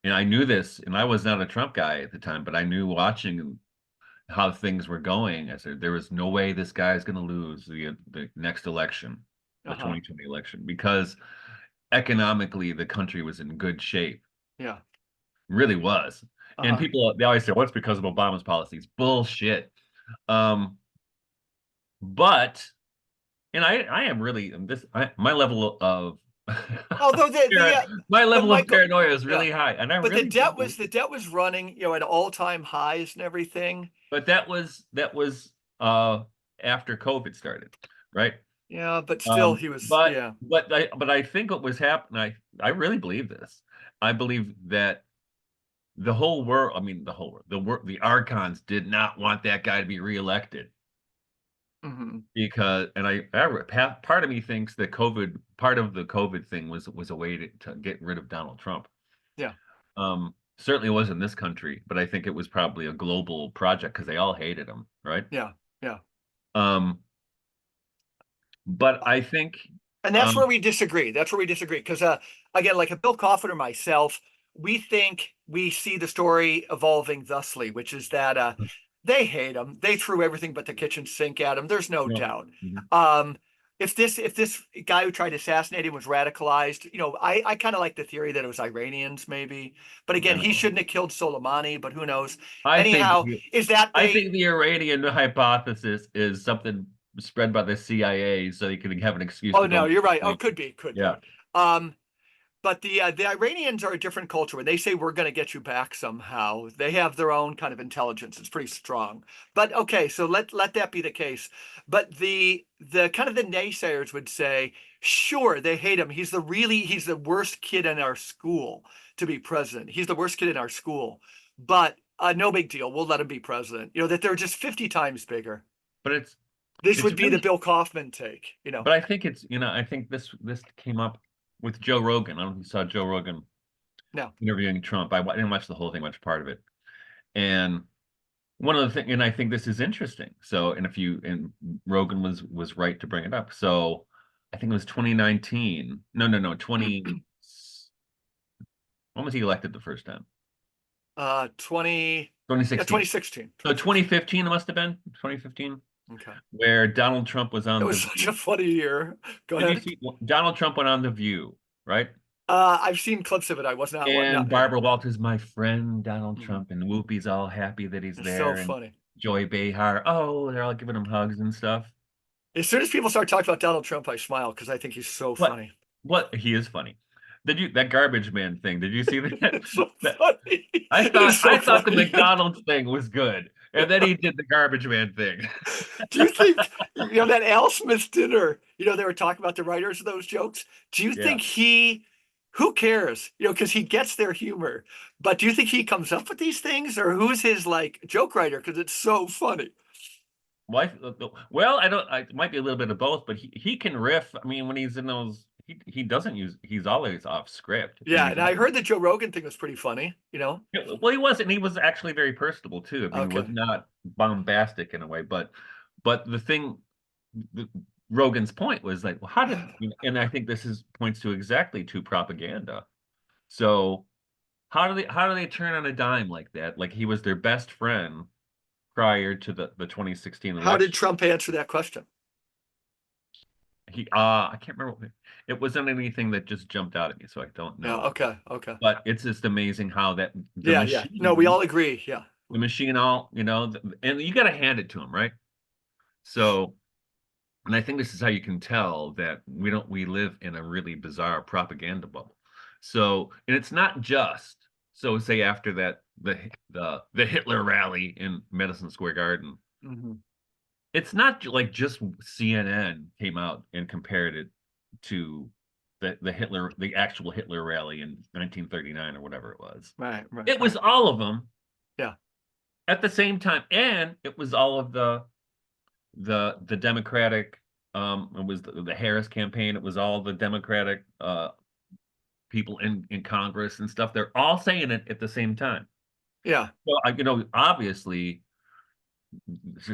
and I knew this, and I was not a Trump guy at the time, but I knew watching how things were going. I said there was no way this guy is going to lose the next election, the Uh-huh. 2020 election, because economically the country was in good shape, Yeah. really was. And Uh-huh. people they always say, "Well, it's because of Obama's policies." Bullshit. Um, but and I am really my level of Although my but level of Michael, paranoia is yeah, really high, and I but the really do debt was the debt was running, at all-time highs and everything. but that was after COVID started, right? Yeah, but still he was, But yeah. but I think what was happening, I really believe this. I believe that the whole world, I mean, the whole world, the archons did not want that guy to be reelected Hmm. because, and part of me thinks that part of the COVID thing was a way to get rid of Donald Trump. Yeah, Certainly it was in this country, but I think it was probably a global project because they all hated him, right? yeah, yeah. Um, but I think, And that's um, where we disagree. That's where we disagree. Because again, like a Bill Coffin or myself, we think we see the story evolving thusly, which is that they hate him. They threw everything but the kitchen sink at him. There's no well, doubt. mhm, Um, if this guy who tried to assassinate him was radicalized, I kind of like the theory that it was Iranians, maybe. But again, he no. shouldn't have killed Soleimani, but who knows? I think Anyhow, is that I they? think the Iranian hypothesis is something spread by the CIA so you can have an excuse Oh to no, go. you're right. Oh, could be, could Yeah, be. Um, But the Iranians are a different culture. When they say we're going to get you back somehow, they have their own kind of intelligence. It's pretty strong. But okay, so let that be the case. But the kind of the naysayers would say, sure, they hate him. He's the worst kid in our school to be president. He's the worst kid in our school. But no big deal. We'll let him be president. That they're just 50 times bigger. but This it's would be the really, Bill Kaufman take. but I think I think this came up with Joe Rogan. I don't know if you saw Joe Rogan No. interviewing Trump. I didn't watch the whole thing, much part of it. And one of the things, and I think this is interesting. So, and Rogan was right to bring it up. So, I think it was 2019. No, 20. When was he elected the first time? Yeah, 2016. 2016. So 2016. 2015 it must have been 2015, Okay. where Donald Trump was It on was The such View. a funny year. Go Did you ahead. see Donald Trump went on The View, right? I've seen clips of it. I was not And not yeah. Barbara Walters, my friend Donald Mhm. Trump, and Whoopi's all happy that he's It's so there, and funny. Joy Behar, oh, they're all giving him hugs and stuff. As soon as people start talking about Donald Trump, I smile because I think he's so What funny. what he is funny. That garbage man thing? Did you see that? It's so That funny. I It's thought so I thought the funny. McDonald's thing was good, and then he did the garbage man thing. Do you think that Al Smith dinner? They were talking about the writers of those jokes. Do you Yeah. think who cares? Because he gets their humor. But do you think he comes up with these things, or who's his like joke writer? Because it's so funny. Well, I don't. It might be a little bit of both, but he can riff. I mean, when he's in those, he doesn't use. He's always off script, and Yeah, and I heard the Joe Rogan thing was pretty funny. well, he wasn't. He was actually very personable too. I mean, he was Okay. not bombastic in a way, but the, Rogan's point was like, well, how did? And I think this is points to exactly to propaganda. So how do they turn on a dime like that? Like he was their best friend prior to the 2016 How did election. Trump answer that question? I can't remember. It wasn't anything that just jumped out at me, so I don't Yeah, know. okay, okay. But it's just amazing how that Yeah, yeah. No, we all agree. Yeah. the machine, all and you got to hand it to him, right? So, and I think this is how you can tell that we live in a really bizarre propaganda bubble. So, and it's not just so say after that the Hitler rally in Madison Square Garden, Hmm. it's not like just CNN came out and compared it to the actual Hitler rally in 1939 or whatever it was. Right, right, It was right. all of them Yeah. at the same time, and it was all of the Democratic. It was the Harris campaign. It was all the Democratic people in Congress and stuff. They're all saying it at the same time. Yeah. Well, obviously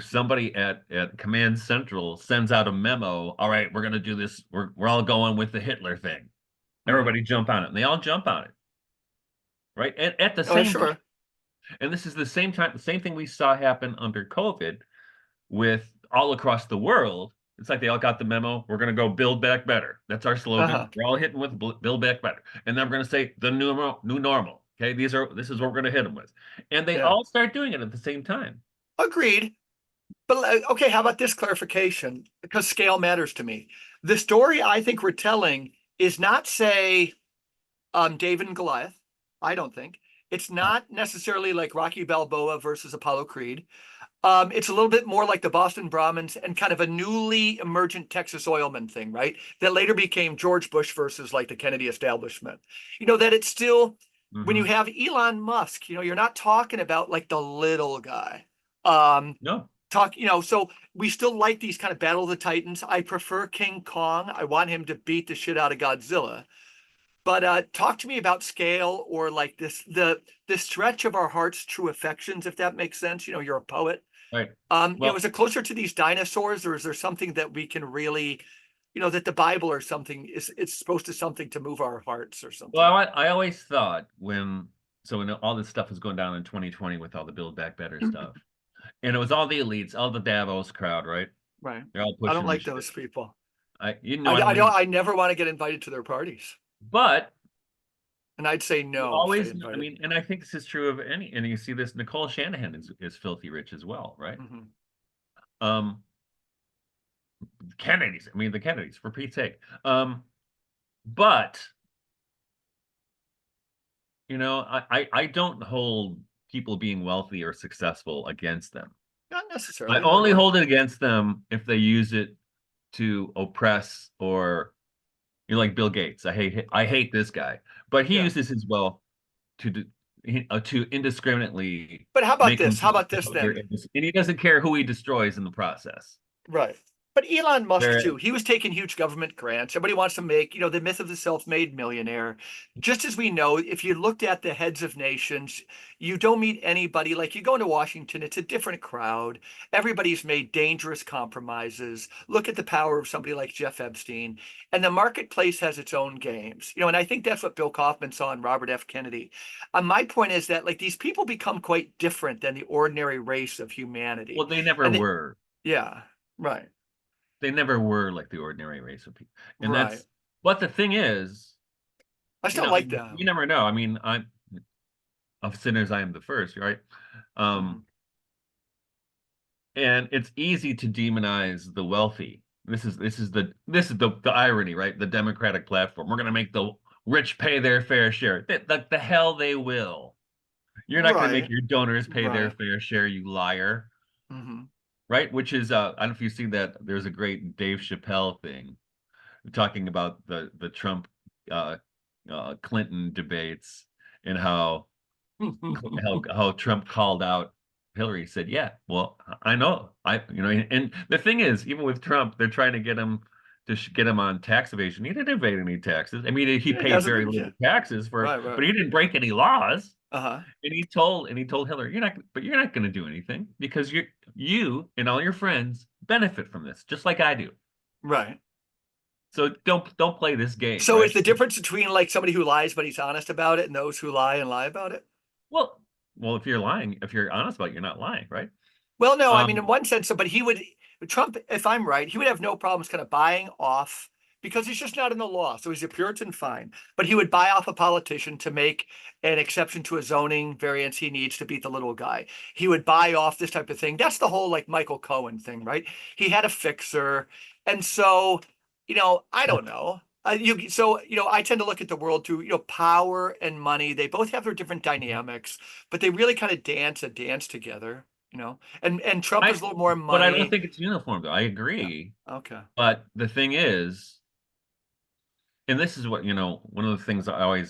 somebody at Command Central sends out a memo. All right, we're gonna do this. We're all going with the Hitler thing. Hmm. Everybody jump on it, and they all jump on it, right? At the Oh, same time, sure. and this is the same thing we saw happen under COVID with all across the world. It's like they all got the memo. We're gonna go build back better. That's our slogan. Uh-huh. We're all hitting with build back better, and then we're gonna say the new normal. Okay, this is what we're gonna hit them with, and they Yeah. all start doing it at the same time. Agreed. But okay, how about this clarification? Because scale matters to me. The story I think we're telling is not, say, David and Goliath. I don't think. It's not necessarily like Rocky Balboa versus Apollo Creed. It's a little bit more like the Boston Brahmins and kind of a newly emergent Texas oilman thing, right? That later became George Bush versus like the Kennedy establishment. That it's still when you Mhm. have Elon Musk, you're not talking about like the little guy. Um, No. so we still like these kind of Battle of the Titans. I prefer King Kong. I want him to beat the shit out of Godzilla. But talk to me about scale or like the stretch of our heart's true affections, if that makes sense. You're a poet. Right. Is Well, it closer to these dinosaurs, or is there something that we can really, that the Bible or something is it's supposed to something to move our hearts or something? I always thought when all this stuff was going down in 2020 with all the Build Back Better stuff, and it was all the elites, all the Davos crowd, right? Right. They're all I don't pushing this like shit. those people. I I don't don't. either. I never want to get invited to their parties, But and I'd say you no if they always, I invited mean, me. and I think this is true of any, and you see this, Nicole Shanahan is filthy rich as well, right? Hmm. Um, Kennedys, I mean, the Kennedys, for Pete's sake. But I don't hold people being wealthy or successful against them. Not I necessarily, but only hold it against them if they use it to oppress or like Bill Gates. I hate this guy, but he yeah. uses his wealth to to indiscriminately But how about make this? How himself about this there, then? and he doesn't care who he destroys in the process. Right. But Elon Musk There, too, he was taking huge government grants. Everybody wants to make, the myth of the self-made millionaire. Just as we know, if you looked at the heads of nations, you don't meet anybody like you go into Washington, it's a different crowd. Everybody's made dangerous compromises. Look at the power of somebody like Jeff Epstein. And the marketplace has its own games. And I think that's what Bill Kaufman saw in Robert F. Kennedy. My point is that like these people become quite different than the ordinary race of well, humanity. they never And they, were. yeah, right. They never were like the ordinary race of people, and Right. that's. But the thing is, I still like you them. never know. I mean, I'm of sinners, I am the first, right? Hmm. Um, and it's easy to demonize the wealthy. This is the irony, right? The Democratic platform. We're going to make the rich pay their fair share. The hell they will. You're not going to make Right. your donors pay their Right. fair share, you liar. Hmm. Right? Which is I don't know if you've seen that. There's a great Dave Chappelle thing talking about the Trump uh, Clinton debates and how Trump called out Hillary. He said, "Yeah, well, I know, And the thing is, even with Trump, they're trying to get him on tax evasion. He didn't evade any taxes. I mean, he Yeah, he paid very hasn't. Yeah. little taxes Right. but Right. he didn't break any laws. Uh-huh. And he told Hillary, you're not going to do anything because you and all your friends benefit from this, just like I do. Right. So don't play this game, So is right? the difference between like somebody who lies but he's honest about it and those who lie and lie about it? Well, if you're lying, if you're honest about it, you're not lying, right? Well, no, I mean, in Um, one sense, but Trump, if I'm right, he would have no problems kind of buying off because he's just not in the law. So he's a Puritan, fine. But he would buy off a politician to make an exception to a zoning variance he needs to beat the little guy. He would buy off this type of thing. That's the whole like Michael Cohen thing, right? He had a fixer. And so, I don't know. I tend to look at the world through, power and money. They both have their different dynamics, but they really kind of dance a dance together. And Trump is I a little more but I don't money. think it's uniform though. I Yeah. agree. Okay. But the thing is, and this is what, one of the things I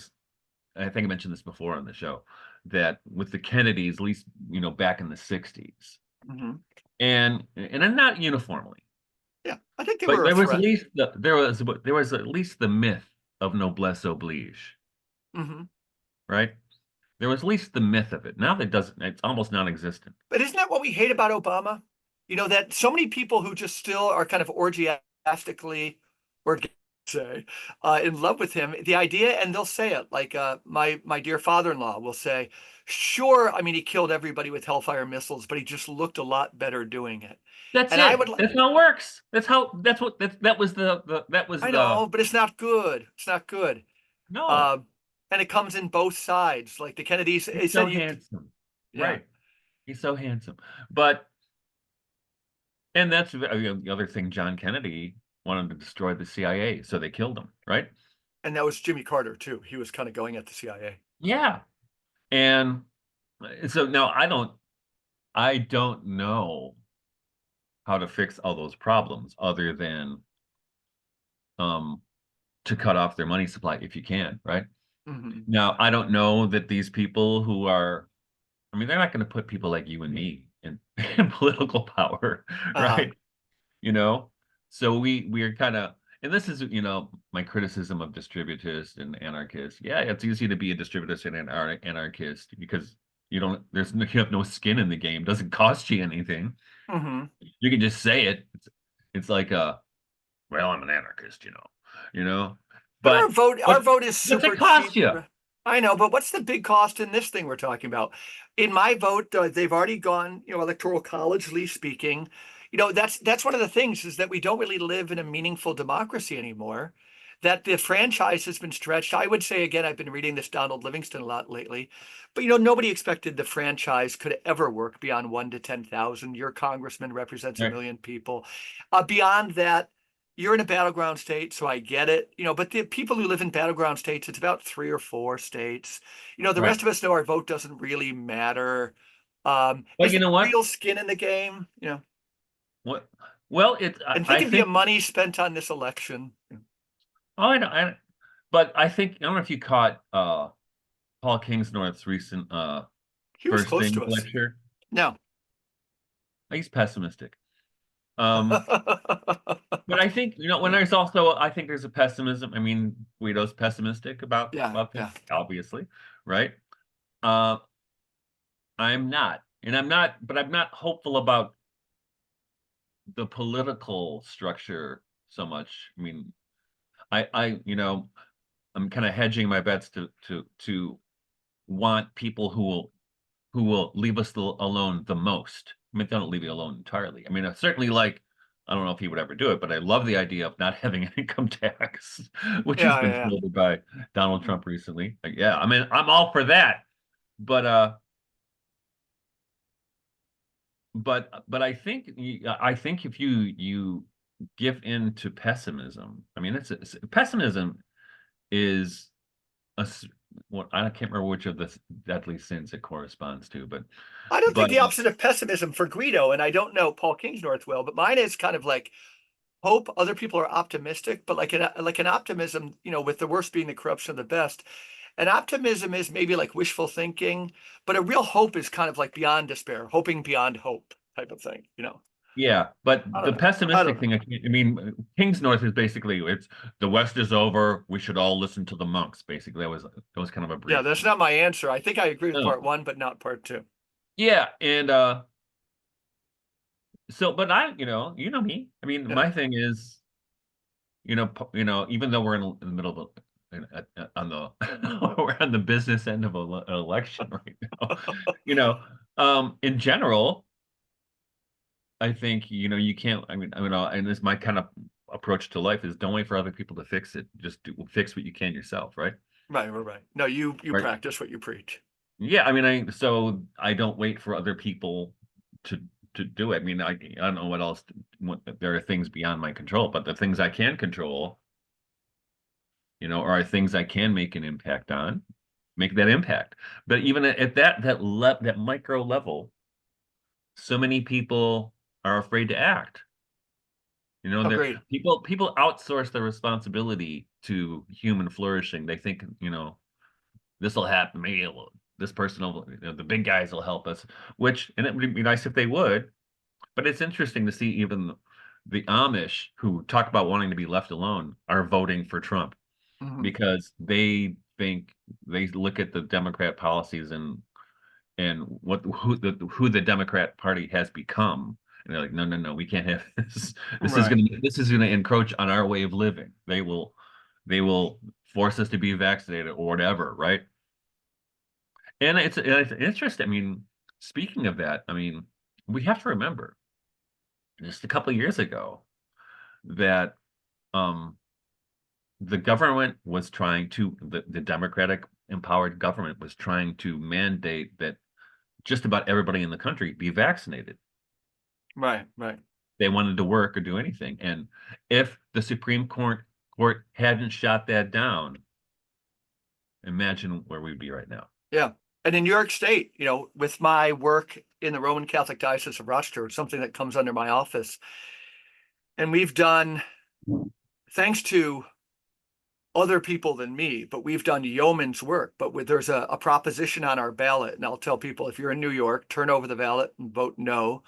think I mentioned this before on the show, that with the Kennedys, at least, back in the 60s, Hmm. and not uniformly, Yeah. I think they but were a threat. there was at least the myth of noblesse oblige, Hmm. right? There was at least the myth of it. Now that doesn't, it's almost non-existent. But isn't that what we hate about Obama? That so many people who just still are kind of orgiastically, or say, in love with him. The idea, and they'll say it like my dear father-in-law will say, "Sure, I mean he killed everybody with Hellfire missiles, but he just looked a lot better doing it." That's And I would, it. That's how it works. That was I know, but it's not good. It's not good. no. Um, and it comes in both sides. Like the Kennedys, He's they so said handsome. yeah. Right. He's so handsome. But and that's the other thing. John Kennedy wanted to destroy the CIA, so they killed him, right? And that was Jimmy Carter too. He was kind of going at the CIA. Yeah. And so now I don't know how to fix all those problems other than um to cut off their money supply if you can, right? Mhm. Now, I don't know that these people who are, I mean, they're not going to put people like you and me in, in political power, Uh-huh. right? You know, so we are kind of, and this is, my criticism of distributists and anarchists. Yeah, it's easy to be a distributist and an anarchist because you have no skin in the game. It doesn't cost you anything. Mhm. You can just say it. It's like well, I'm an anarchist, you know, But but our what vote is what's super it cost cheap. you? I know, but what's the big cost in this thing we're talking about? In my vote, they've already gone, electoral collegely speaking. That's one of the things is that we don't really live in a meaningful democracy anymore. That the franchise has been stretched. I would say again, I've been reading this Donald Livingston a lot lately, but nobody expected the franchise could ever work beyond 1 to 10,000. Your congressman represents a Right, million people. Beyond that, you're in a battleground state, so I get it. But the people who live in battleground states, it's about 3 or 4 states. The right. rest of us know our vote doesn't really matter. But Is you there know what? real skin in the game? What? Well, And I think of the think. money spent on this election. Oh, I know, but I think I don't know if you caught Paul Kingsnorth's recent He was first close thing to us. lecture. No. He's pessimistic. Um, but I think when there's also I think there's a pessimism. I mean, Guido's pessimistic Yeah, about things, yeah. obviously, right? Uh, I'm not, and but I'm not hopeful about the political structure so much. I mean, I'm kind of hedging my bets to want people who will leave us alone the most. I mean, they don't leave you alone entirely. I mean, I certainly like. I don't know if he would ever do it, but I love the idea of not having an income tax, which has Yeah, been yeah, floated by Donald yeah. Trump recently. Like, yeah, I mean, I'm all for that, but I think if you give in to pessimism, I mean, pessimism is what I can't remember which of the deadly sins it corresponds to, I don't but think the opposite of pessimism for Guido, and I don't know Paul Kingsnorth well, but mine is kind of like hope. Other people are optimistic, but like an optimism, with the worst being the corruption of the best. An optimism is maybe like wishful thinking, but a real hope is kind of like beyond despair, hoping beyond hope type of thing. yeah, but I don't the know. I don't pessimistic know. thing, I mean, King's North is basically it's the West is over. We should all listen to the monks. Basically, that was kind of a Yeah, brief. that's not my answer. I think I agree with No, part one, but not part two. yeah, and so, but you know me. I mean, Yeah. my thing is, even though we're in the middle of on the we're on the business end of an election right now, you know, in general. I think, you can't, and this my kind of approach to life is don't wait for other people to fix it. Just fix what you can yourself, right? Right, right, right. No, you Right. practice what you preach. Yeah, I mean, so I don't wait for other people to to do it. I mean, I don't know what else, there are things beyond my control, but the things I can control, are things I can make an impact on, make that impact. But even at that micro level, so many people are afraid to act. There Agreed. people outsource their responsibility to human flourishing. They think, this will happen. Maybe this person will, the big guys will help us. And it would be nice if they would. But it's interesting to see even the Amish who talk about wanting to be left alone are voting for Trump Mhm. because they look at the Democrat policies and who the Democrat Party has become. And they're like, no, no, no, we can't have this. Right. This is gonna encroach on our way of living. They will force us to be vaccinated or whatever, right? And it's interesting. I mean, speaking of that, I mean, we have to remember just a couple of years ago that um the government was trying to the Democratic empowered government was trying to mandate that just about everybody in the country be vaccinated. Right, right. They wanted to work or do anything. And if the Supreme Court hadn't shot that down, imagine where we'd be right now. Yeah. And in New York State, with my work in the Roman Catholic Diocese of Rochester, it's something that comes under my office. And we've done, thanks to other people than me, but we've done yeoman's work. But there's a proposition on our ballot, and I'll tell people, if you're in New York, turn over the ballot and vote no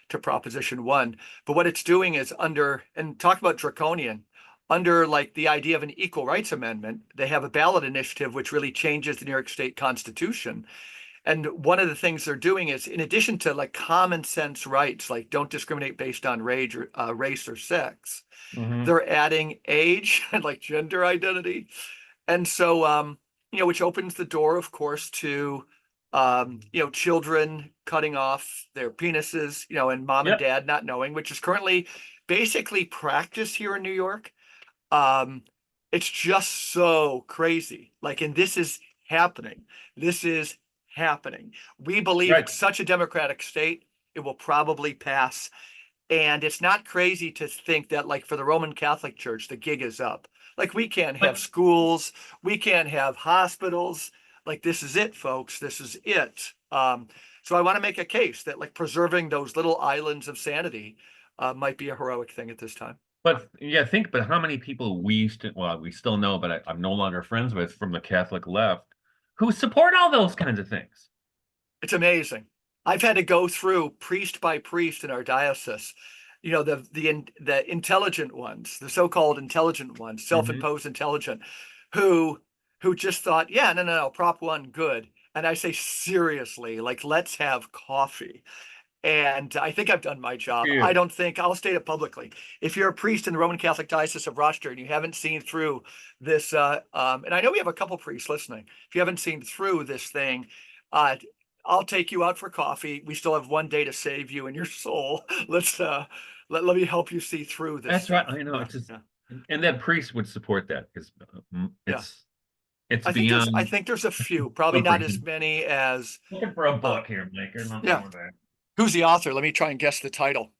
to Proposition 1. But what it's doing is and talk about draconian, under like the idea of an equal rights amendment, they have a ballot initiative which really changes the New York State Constitution. And one of the things they're doing is, in addition to like common sense rights, like don't discriminate based on race or sex, Mhm. they're adding age and like gender identity. And so, which opens the door, of course, to, children cutting off their penises, and mom and Yep. dad not knowing, which is currently basically practice here in New York. Um, it's just so crazy. Like, and this is happening. This is happening. We believe Right. it's such a democratic state, it will probably pass. And it's not crazy to think that, like, for the Roman Catholic Church, the gig is up. Like, we can't have But schools, we can't have hospitals. Like, this is it, folks. This is it. So I want to make a case that, like, preserving those little islands of sanity might be a heroic thing at this time. yeah, but how many people we still know, but I'm no longer friends with from the Catholic left who support all those kinds of things. It's amazing. I've had to go through priest by priest in our diocese, the intelligent ones, the so-called intelligent ones, self-imposed intelligent, who just thought, yeah, no, Prop 1, good. And I say, seriously, like, let's have coffee. And I think I've done my job. Yeah. I don't think, I'll state it publicly. If you're a priest in the Roman Catholic Diocese of Rochester and you haven't seen through this, and I know we have a couple priests listening, if you haven't seen through this thing, I'll take you out for coffee. We still have one day to save you and your soul. Let me help you see through this That's right. stuff. I know. Yeah, It's just, yeah. and that priest would support that because Yeah. it's I beyond. think there's a few, probably not as many as, Looking for a uh, book here, Mike. yeah. Who's the author? Let me try and guess the title.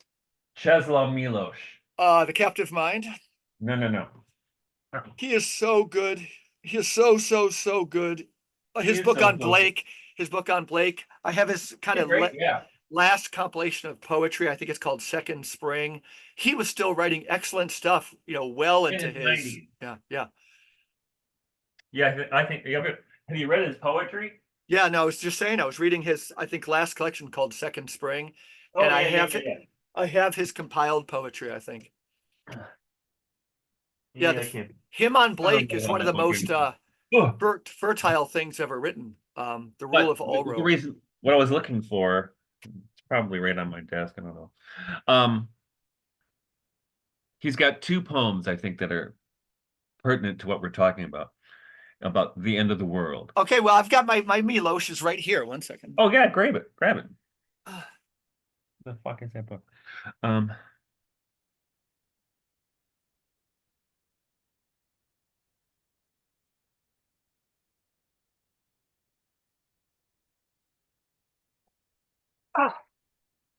Czeslaw Milosz. The Captive Mind. No. He is so good. He is so good. His is book so on good. Blake. His book on Blake. I have his kind of Yeah. last compilation of poetry. I think it's called Second Spring. He was still writing excellent stuff, well In into his his 90s. yeah. Yeah, I think. Have you read his poetry? Yeah, no, I was just saying, I was reading his, I think, last collection called Second Spring, Oh, and yeah, yeah. I have his compiled poetry, I think. Yeah, I can't. him on I don't Blake know is how one of that the book most is. Ugh. fertile things ever written. The Rule But of the Ulro. reason what I was looking for, it's probably right on my desk. I don't know. Um, he's got two poems I think that are pertinent to what we're talking about the end of the world. Okay, well, I've got my Milosh is right here. One second. Oh yeah, grab it. The fuck is that book? Um,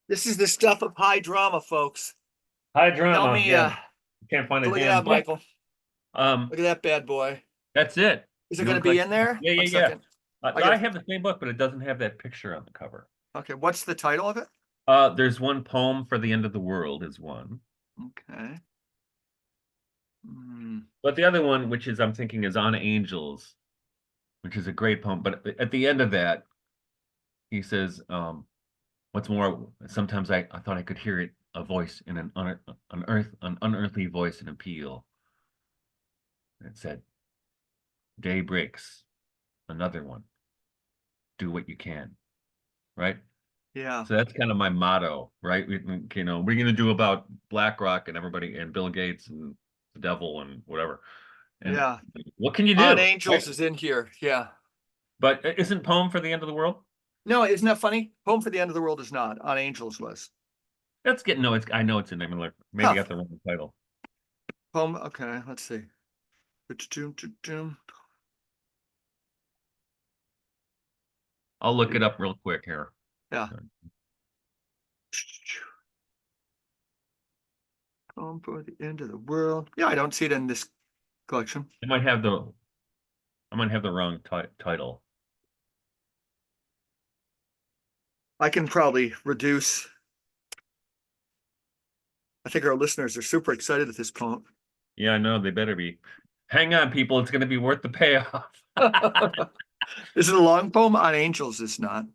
This is the stuff of high drama, folks. High Tell drama. me, Yeah, can't find a look at damn that, book. Michael. Look at that bad boy. That's it. Is it going to be in there? Yeah, One yeah, yeah. second. I have the same book, but it doesn't have that picture on the cover. Okay, what's the title of it? There's one poem for the end of the world is one. Okay. But the other one, which is I'm thinking is On Angels, which is a great poem. But at the end of that, he says, what's more, sometimes I thought I could hear it, a voice in an unearthly voice and appeal. And it said, day breaks, another one. Do what you can. Right? Yeah. So that's kind of my motto, right? What are you going to do about BlackRock and everybody and Bill Gates and the devil and whatever? And yeah. what can you do? On Angels right? is in here. Yeah. But isn't Poem for the End of the World? No, isn't that funny? Home for the End of the World is not. On Angels was. That's getting no. I know it's in there. Maybe I got the wrong title. Poem. Okay, let's see. I'll look it up real quick here. Yeah. Poem for the End of the World. Yeah, I don't see it in this collection. I might have the wrong title. I can probably reduce. I think our listeners are super excited at this poem. Yeah, I know they better be. Hang on, people. It's going to be worth the payoff. Is it a long poem? On Angels is not.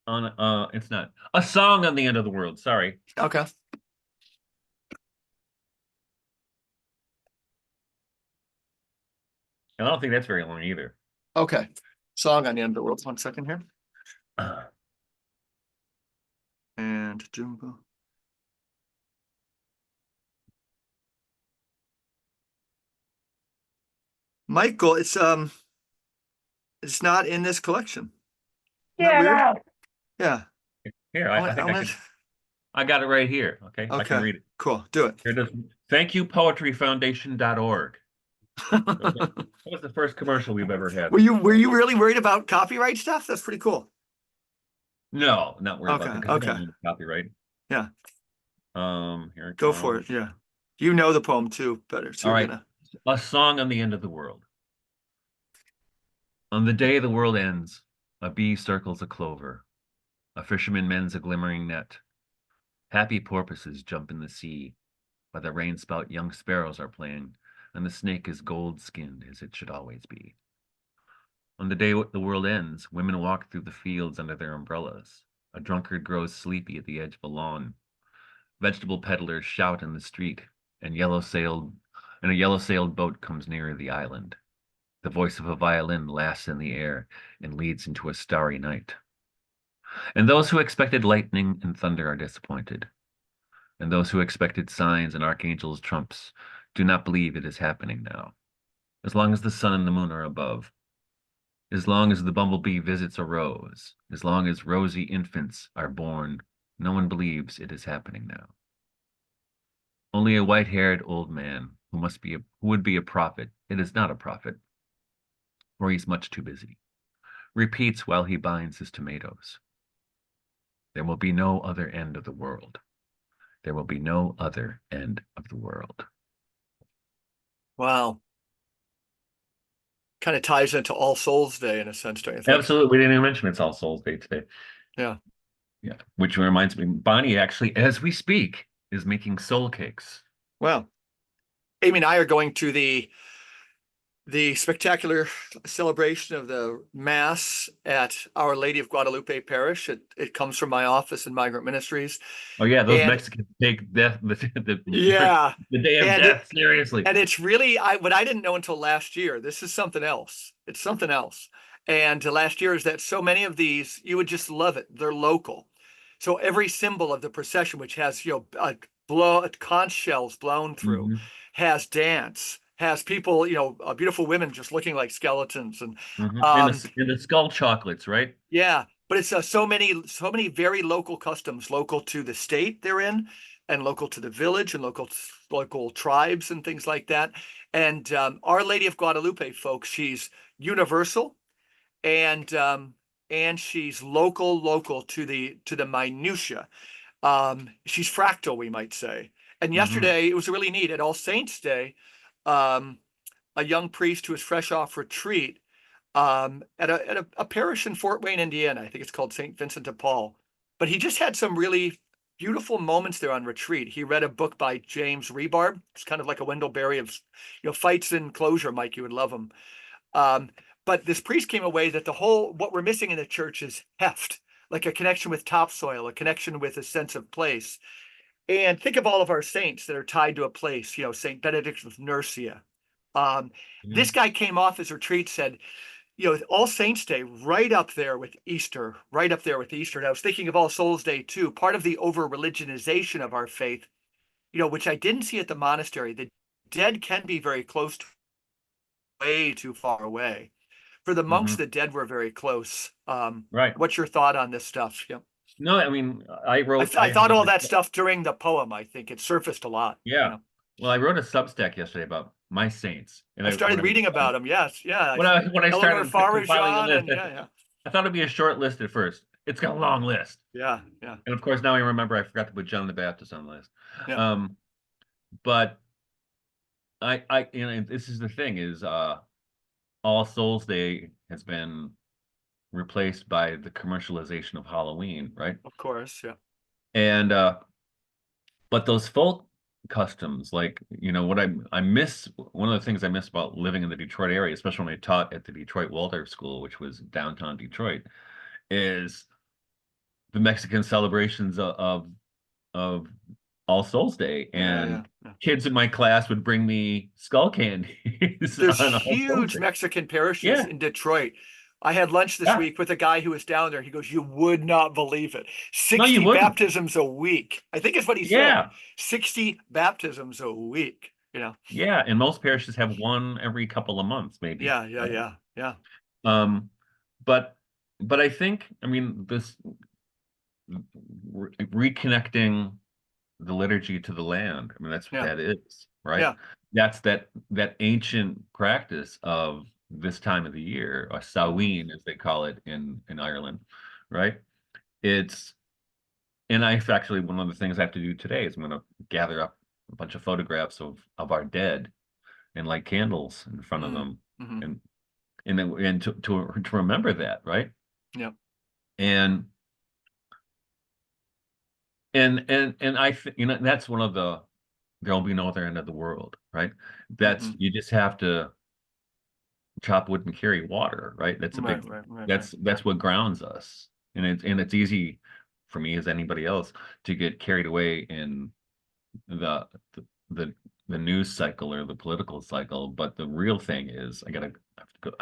On it's not a song on the end of the world. Sorry. Okay. And I don't think that's very long either. Okay. Song on the end of the world. 1 second here. And Jumbo. Michael, it's not in this collection. Isn't that Get weird? out. Yeah. Here, I think I got it right here. Okay, I can Okay. read it. Cool. Do it. Here it is. ThankYouPoetryFoundation.org. That was the first commercial we've ever had. Were you really worried about copyright stuff? That's pretty cool. No, not worried about Okay, that because we okay. don't need copyright. Yeah. Here it Go for it. comes. Yeah. You know the poem too better. So All you're right. gonna. A song on the end of the world. On the day the world ends, a bee circles a clover. A fisherman mends a glimmering net. Happy porpoises jump in the sea. By the rain spout young sparrows are playing, and the snake is gold-skinned as it should always be. On the day the world ends, women walk through the fields under their umbrellas. A drunkard grows sleepy at the edge of a lawn. Vegetable peddlers shout in the street, and a yellow-sailed boat comes nearer the island. The voice of a violin laughs in the air and leads into a starry night. And those who expected lightning and thunder are disappointed. And those who expected signs and archangels' trumps do not believe it is happening now. As long as the sun and the moon are above, as long as the bumblebee visits a rose, as long as rosy infants are born, no one believes it is happening now. Only a white-haired old man who would be a prophet, it is not a prophet, for he's much too busy, repeats while he binds his tomatoes. There will be no other end of the world. There will be no other end of the world. Wow. Kind of ties into All Souls Day in a sense, don't you think? Absolutely. We didn't even mention it's All Souls Day today. Yeah. Yeah. Which reminds me, Bonnie actually, as we speak, is making soul cakes. Well, Amy and I are going to the spectacular celebration of the Mass at Our Lady of Guadalupe Parish. It comes from my office in Migrant Ministries. Oh yeah, those And- Mexicans take death, Yeah. the day of And death seriously. And it's really what I didn't know until last year. This is something else. It's something else. And last year is that so many of these, you would just love it. They're local. So every symbol of the procession, which has, conch shells blown through, Mhm, has dance, has people, beautiful women just looking like skeletons. And mhm. And the skull chocolates, right? yeah, but it's so many very local customs, local to the state they're in, and local to the village, and local tribes and things like that. And Our Lady of Guadalupe, folks, she's universal, and she's local to the minutia. She's fractal, we might say. And yesterday it was really neat at All Saints Day. A young priest who was fresh off retreat at a parish in Fort Wayne, Indiana. I think it's called St. Vincent de Paul. But he just had some really beautiful moments there on retreat. He read a book by James Rebarb. It's kind of like a Wendell Berry of, fights in closure. Mike, you would love him. But this priest came away that what we're missing in the church is heft, like a connection with topsoil, a connection with a sense of place. And think of all of our saints that are tied to a place, St. Benedict of Nursia. This guy came off his retreat, said, All Saints Day, right up there with Easter, right up there with Easter. And I was thinking of All Souls Day too, part of the over-religionization of our faith, which I didn't see at the monastery. The dead can be very close to, way too far away. For the monks, the dead were very close. Right. What's your thought on this stuff? Yeah. No, I mean, I thought all that stuff during the poem. I think it surfaced a lot. Yeah. Well, I wrote a Substack yesterday about my saints, and I started reading about them. Yes, yeah. When I Eleanor started compiling Farajan, a and list, yeah. I thought it'd be a short list at first. It's got a long list. Yeah. And of course, now I remember I forgot to put John the Baptist on the list. Yeah. But this is the thing is, All Souls Day has been replaced by the commercialization of Halloween, right? Of course, yeah. And but those folk customs. Like, what I miss, one of the things I miss about living in the Detroit area, especially when I taught at the Detroit Waldorf School, which was downtown Detroit, is the Mexican celebrations of All Souls Day. Yeah, And yeah. kids in my class would bring me skull candies There's on All Souls huge Day. Mexican parishes Yeah, in Detroit. I had lunch this yeah. week with a guy who was down there. He goes, "You would not believe it. No, you 60 wouldn't. baptisms a week." I think is what he said. Yeah, 60 baptisms a week, yeah. And most parishes have one every couple of months, maybe. Yeah, yeah, Right? yeah, yeah. Um, but I think, I mean, this reconnecting the liturgy to the land. I mean, that's what Yeah, that is, right? yeah. That's that ancient practice of this time of the year, a Hmm. Samhain, as they call it in Ireland, right? It's and I actually one of the things I have to do today is I'm going to gather up a bunch of photographs of our dead and light candles in front of Hmm. them Hmm. and to remember that, right? Yeah. And and that's one of the there'll be no other end of the world, right? That's Hmm. you just have to chop wood and carry water, right? That's a Right, big right, right, right. that's what grounds us. And it's easy for me as anybody else to get carried away in the the the, the news cycle or the political cycle, but the real thing is I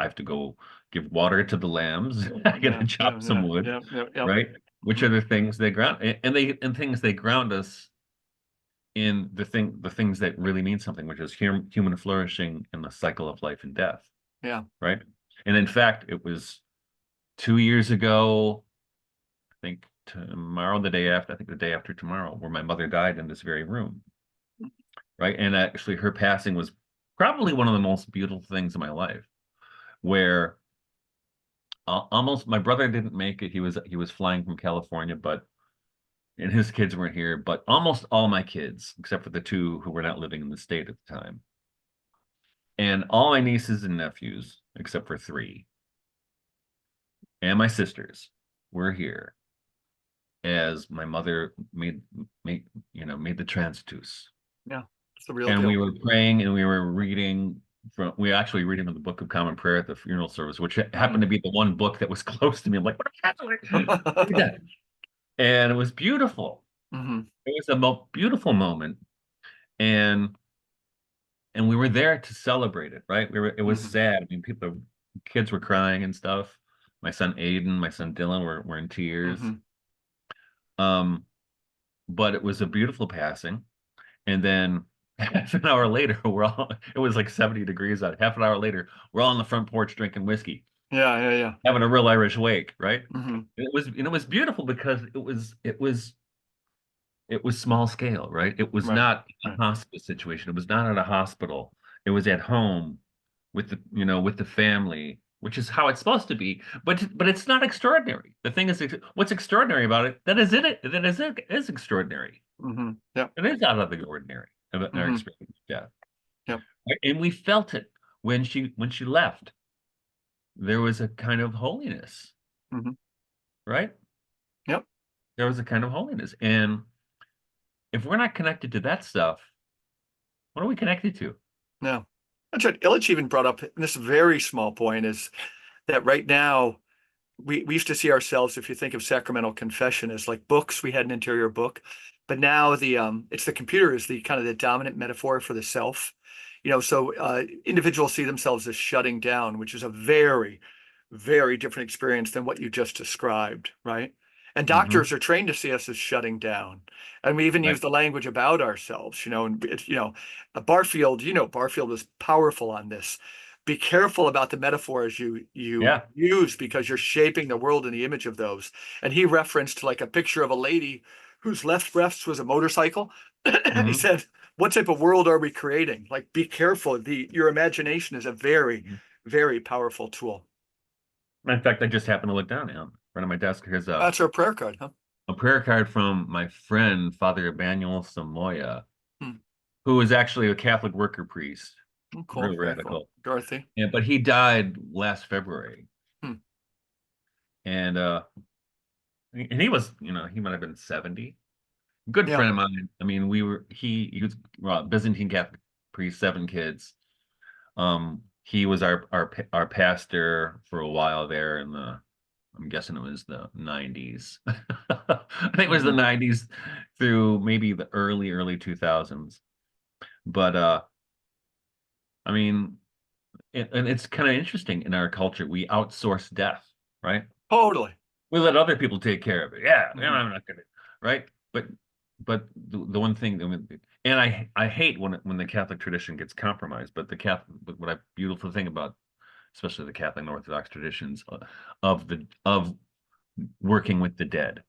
have to go give water to the lambs. I gotta Yeah, yeah, chop some yeah, wood, yeah, yeah, yeah. right? Which Hmm. are the things they ground and things they ground us in the things that really mean something, which is human flourishing in the cycle of life and death, Yeah. right? And in fact, it was 2 years ago, I think tomorrow, the day after, I think the day after tomorrow, where my mother died in this very room, right? And actually, her passing was probably one of the most beautiful things in my life, where almost my brother didn't make it. He was flying from California, but and his kids weren't here, but almost all my kids, except for the two who were not living in the state at the time, and all my nieces and nephews, except for three, and my sisters, were here as my mother made the transitus. Yeah. It's the real And we deal. were praying and we were reading we actually reading from the Book of Common Prayer at the funeral service, which happened Hmm. to be the one book that was close to me. I'm like, what happened? Read that. And it was beautiful. Hmm. It was a beautiful moment. And we were there to celebrate it, right? It was Hmm. sad. I mean, kids were crying and stuff. My son Aiden, my son Dylan were in tears. Hmm. Um, but it was a beautiful passing. And then half an hour later, it was like 70 degrees out. Half an hour later, we're all on the front porch drinking whiskey, Yeah, yeah, yeah. having a real Irish wake, right? Hmm. And it was beautiful because it was small scale, right? It was Right, not a right. hospice situation. It was not at a hospital. It was at home with the family, which is how it's supposed to be. But it's not extraordinary. The thing is, what's extraordinary about it, that is extraordinary. Hmm. Yep. It is out of the ordinary of our Hmm. experience of death. Yep. Right? And we felt it when she left. There was a kind of holiness, Hmm. right? Yep. There was a kind of holiness. And if we're not connected to that stuff, what are we connected to? Yeah. That's what Illich even brought up in this very small point is that right now we used to see ourselves, if you think of sacramental confession, as like books. We had an interior book, but now it's the computer is the kind of the dominant metaphor for the self. So individuals see themselves as shutting down, which is a very, very different experience than what you just described, right? And Hmm. doctors are trained to see us as shutting down. And we even use Right. the language about ourselves, and Barfield, Barfield was powerful on this. Be careful about the metaphors you Yeah. use because you're shaping the world in the image of those. And he referenced like a picture of a lady whose left breast was a motorcycle. And he Hmm. said, what type of world are we creating? Like, be careful. Your imagination is a very, very powerful tool. In fact, I just happened to look down now. In front of my desk, here's That's our prayer card, huh? a prayer card from my friend, Father Emmanuel Samoya, Hmm. who is actually a Catholic worker priest, Oh, cool. real Very cool. radical. Dorothy. But he died last February. Hmm. And he was, he might have been 70. Good Yeah. friend of mine. I mean, he was Byzantine Catholic priest, 7 kids. He was our pastor for a while there in I'm guessing it was the 90s. I think it was the Mhm. 90s through maybe the early 2000s. But I mean, and it's kind of interesting in our culture. We outsource death, right? Totally. We let other people take care of it. Yeah, Mhm. I'm not gonna, right? But the one thing, I mean, and I hate when the Catholic tradition gets compromised. But the Catholic, but what I beautiful thing about especially the Catholic and Orthodox traditions of working with the dead,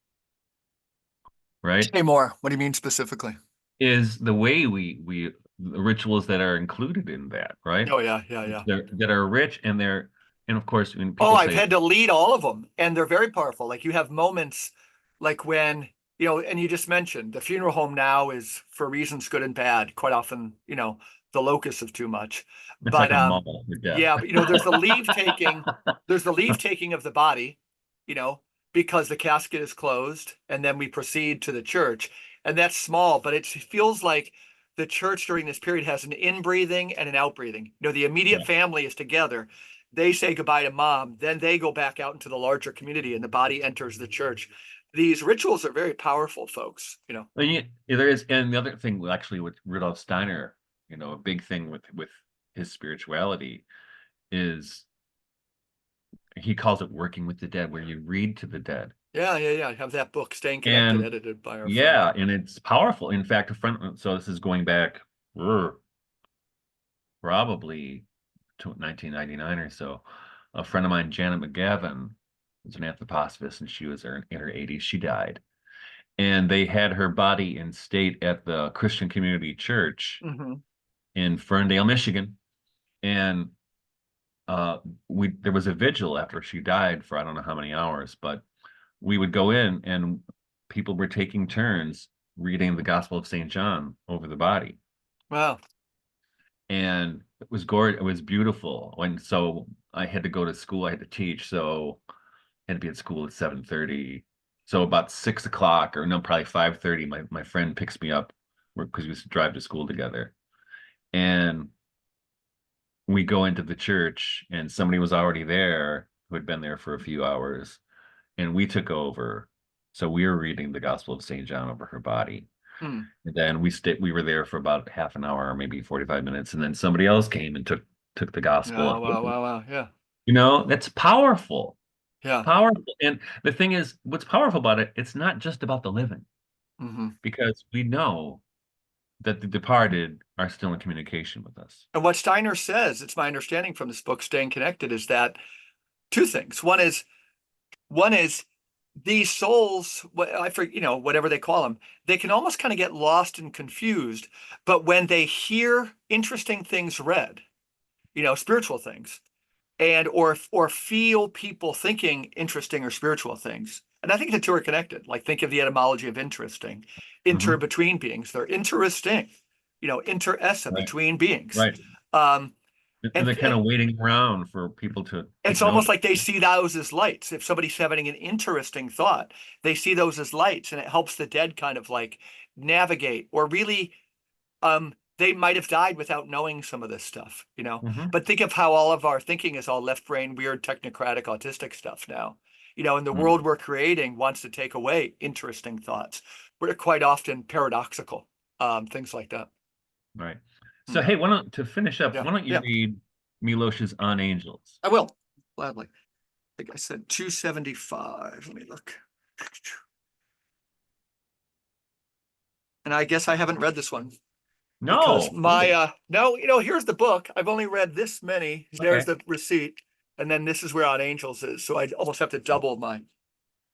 right? Say more. What do you mean specifically? Is the way we the rituals that are included in that, right? Oh yeah, yeah, yeah. That are rich and of course when Oh, people I've say had to lead all of them, and they're very powerful. Like you have moments like when, and you just mentioned the funeral home now is for reasons good and bad, quite often, the locus of too much. it's like But a mall for death. yeah, but there's the leave taking of the body, you know, because the casket is closed, and then we proceed to the church. And that's small, but it feels like the church during this period has an in-breathing and an out-breathing. The immediate Yeah. family is together. They say goodbye to mom, then they go back out into the larger community and the body enters the church. These rituals are very powerful, folks. And there is, and the other thing actually with Rudolf Steiner, a big thing with his spirituality is he calls it working with the dead, where you read to the dead. Yeah, yeah, yeah. I have that book, Staying Connected, And edited by our friend. yeah, and it's powerful. In fact, a friend, so this is going back probably to 1999 or so. A friend of mine, Janet McGavin, was an anthroposophist, and she was in her 80s. She died. And they had her body in state at the Christian Community Church Hmm. in Ferndale, Michigan. And there was a vigil after she died for I don't know how many hours, but we would go in and people were taking turns reading the Gospel of St. John over the body. Wow. And it was gorgeous. It was beautiful. And so I had to go to school. I had to teach. So I had to be at school at 7:30. So about 6 o'clock or no, probably 5:30, my friend picks me up because we used to drive to school together. And we go into the church and somebody was already there who had been there for a few hours and we took over. So we were reading the Gospel of St. John over her body. Hmm. And then we were there for about half an hour or maybe 45 minutes. And then somebody else came and took the gospel. Oh, wow, wow, wow. Yeah. That's powerful. Yeah. Powerful. And the thing is, what's powerful about it, it's not just about the living, Hmm. because we know that the departed are still in communication with us. And what Steiner says, it's my understanding from this book, Staying Connected, is that two things. One is these souls, I forget, whatever they call them, they can almost kind of get lost and confused. But when they hear interesting things read, spiritual things, and or feel people thinking interesting or spiritual things. And I think the two are connected. Like think of the etymology of interesting. Inter Hmm. between beings. They're interesting, inter esse Right. between beings. Right. Um, And they're kind and of waiting around for people to it's take almost notice. like they see those as lights. If somebody's having an interesting thought, they see those as lights, and it helps the dead kind of like navigate or really they might have died without knowing some of this stuff. Hmm. But think of how all of our thinking is all left brain, weird, technocratic, autistic stuff now. And the Hmm. world we're creating wants to take away interesting thoughts. We're quite often paradoxical, things like that. Right. So, Hmm. hey, to finish up, Yeah, why don't you yeah, read Milosh's On Angels? I will gladly. I think I said 275. Let me look. And I guess I haven't read this one because No, my really. no, here's the book. I've only read this many. There's Okay. the receipt, and then this is where On Angels is. So I almost have to double mine.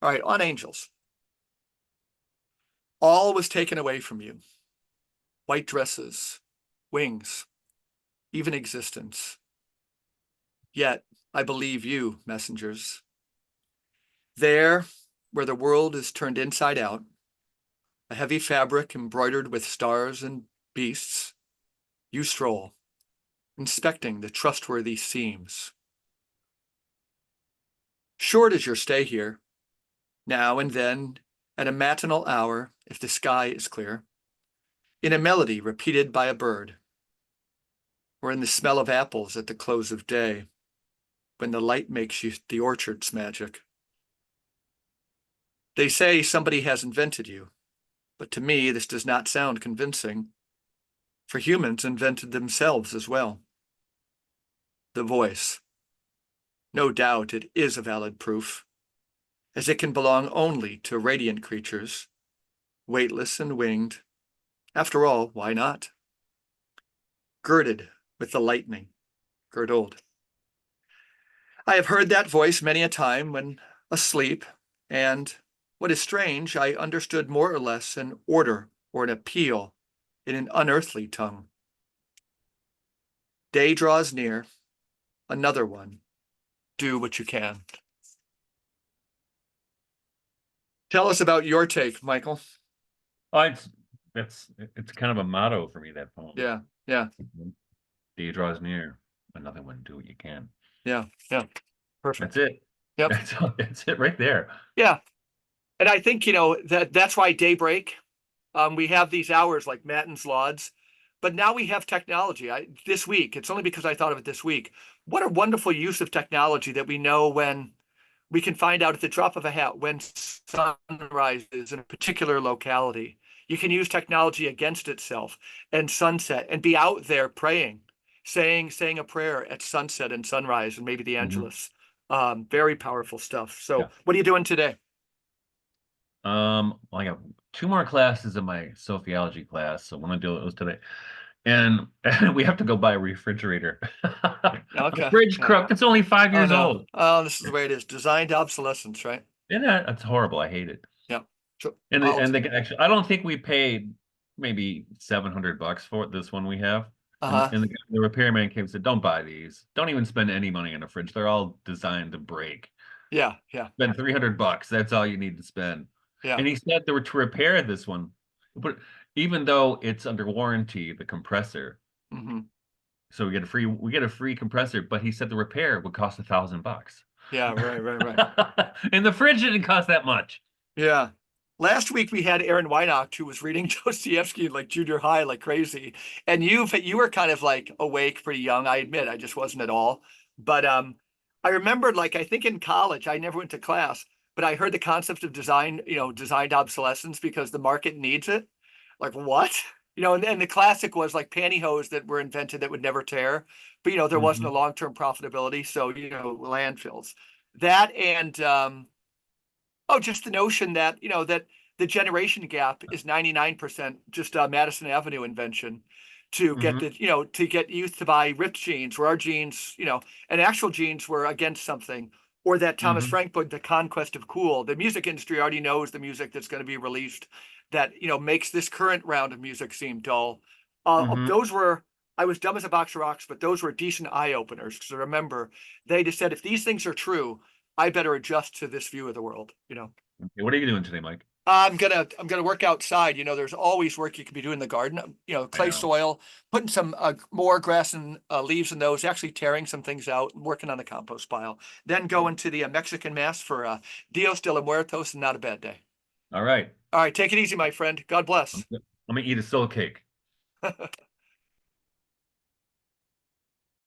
All right, On Angels. All was taken away from you. White dresses, wings, even existence. Yet I believe you, messengers. There, where the world is turned inside out, a heavy fabric embroidered with stars and beasts, you stroll, inspecting the trustworthy seams. Short is your stay here. Now and then, at a matinal hour, if the sky is clear, in a melody repeated by a bird, or in the smell of apples at the close of day, when the light makes you the orchard's magic. They say somebody has invented you, but to me this does not sound convincing, for humans invented themselves as well. The voice. No doubt it is a valid proof, as it can belong only to radiant creatures, weightless and winged. After all, why not? Girded with the lightning, girdled. I have heard that voice many a time when asleep, and, what is strange, I understood more or less an order or an appeal in an unearthly tongue. Day draws near, another one. Do what you can. Tell us about your take, Michael. Oh, it's kind of a motto for me, that poem. Yeah, yeah, Day draws near, another one, do what you can. yeah, yeah. Perfect. That's it. Yep. That's it right there. Yeah. And I think, that's why daybreak, we have these hours like Matins Lauds, but now we have technology. This week, it's only because I thought of it this week. What a wonderful use of technology that we know when we can find out at the drop of a hat when sun rises in a particular locality. You can use technology against itself and sunset and be out there praying, saying a prayer at sunset and sunrise and maybe the Angelus. Very powerful stuff. So Yeah. what are you doing today? Well, I got 2 more classes in my sociology class, so I'm gonna do those today. And we have to go buy a refrigerator. Okay. A fridge Yeah. crook. It's only 5 years no. old. Oh, this is the way it is. Designed obsolescence, right? Yeah, that's horrible. I hate it. Yeah. So, And they can actually, I don't think we paid maybe $700 for it, this one we have. And the repairman came and said, "Don't buy these. Don't even spend any money on a fridge. They're all designed to break. yeah. Spend $300. That's all you need to spend." Yeah. And he said they were to repair this one, but even though it's under warranty, the compressor, hmm so we get a free compressor, but he said the repair would cost $1,000. Yeah. Right. And the fridge didn't cost that much. Yeah. Last week we had Aaron Weinocht, who was reading Dostoevsky in like junior high like crazy, and you were kind of like awake pretty young. I admit I just wasn't at all, but I remembered, like, I think in college I never went to class, but I heard the concept of designed obsolescence because the market needs it. Like what? And the classic was like pantyhose that were invented that would never tear, but there wasn't a long-term profitability, so landfills. That and just the notion that that the generation gap is 99% just a Madison Avenue invention to get to get youth to buy ripped jeans, where our jeans, and actual jeans were against something. Or that Thomas Frank book, The Conquest of Cool. The music industry already knows the music that's going to be released that makes this current round of music seem dull. Those were, I was dumb as a box of rocks, but those were decent eye openers, because remember, they just said, if these things are true, I better adjust to this view of the world. Okay, what are you doing today, Mike? I'm gonna work outside. There's always work you can be doing in the garden. Clay soil, putting some more grass and leaves in those, actually tearing some things out, and working on the compost pile. Then going to the Mexican mass for Dios de los Muertos, and not a bad day. All right. All right, take it easy, my friend. God bless. I'm gonna eat a soul cake.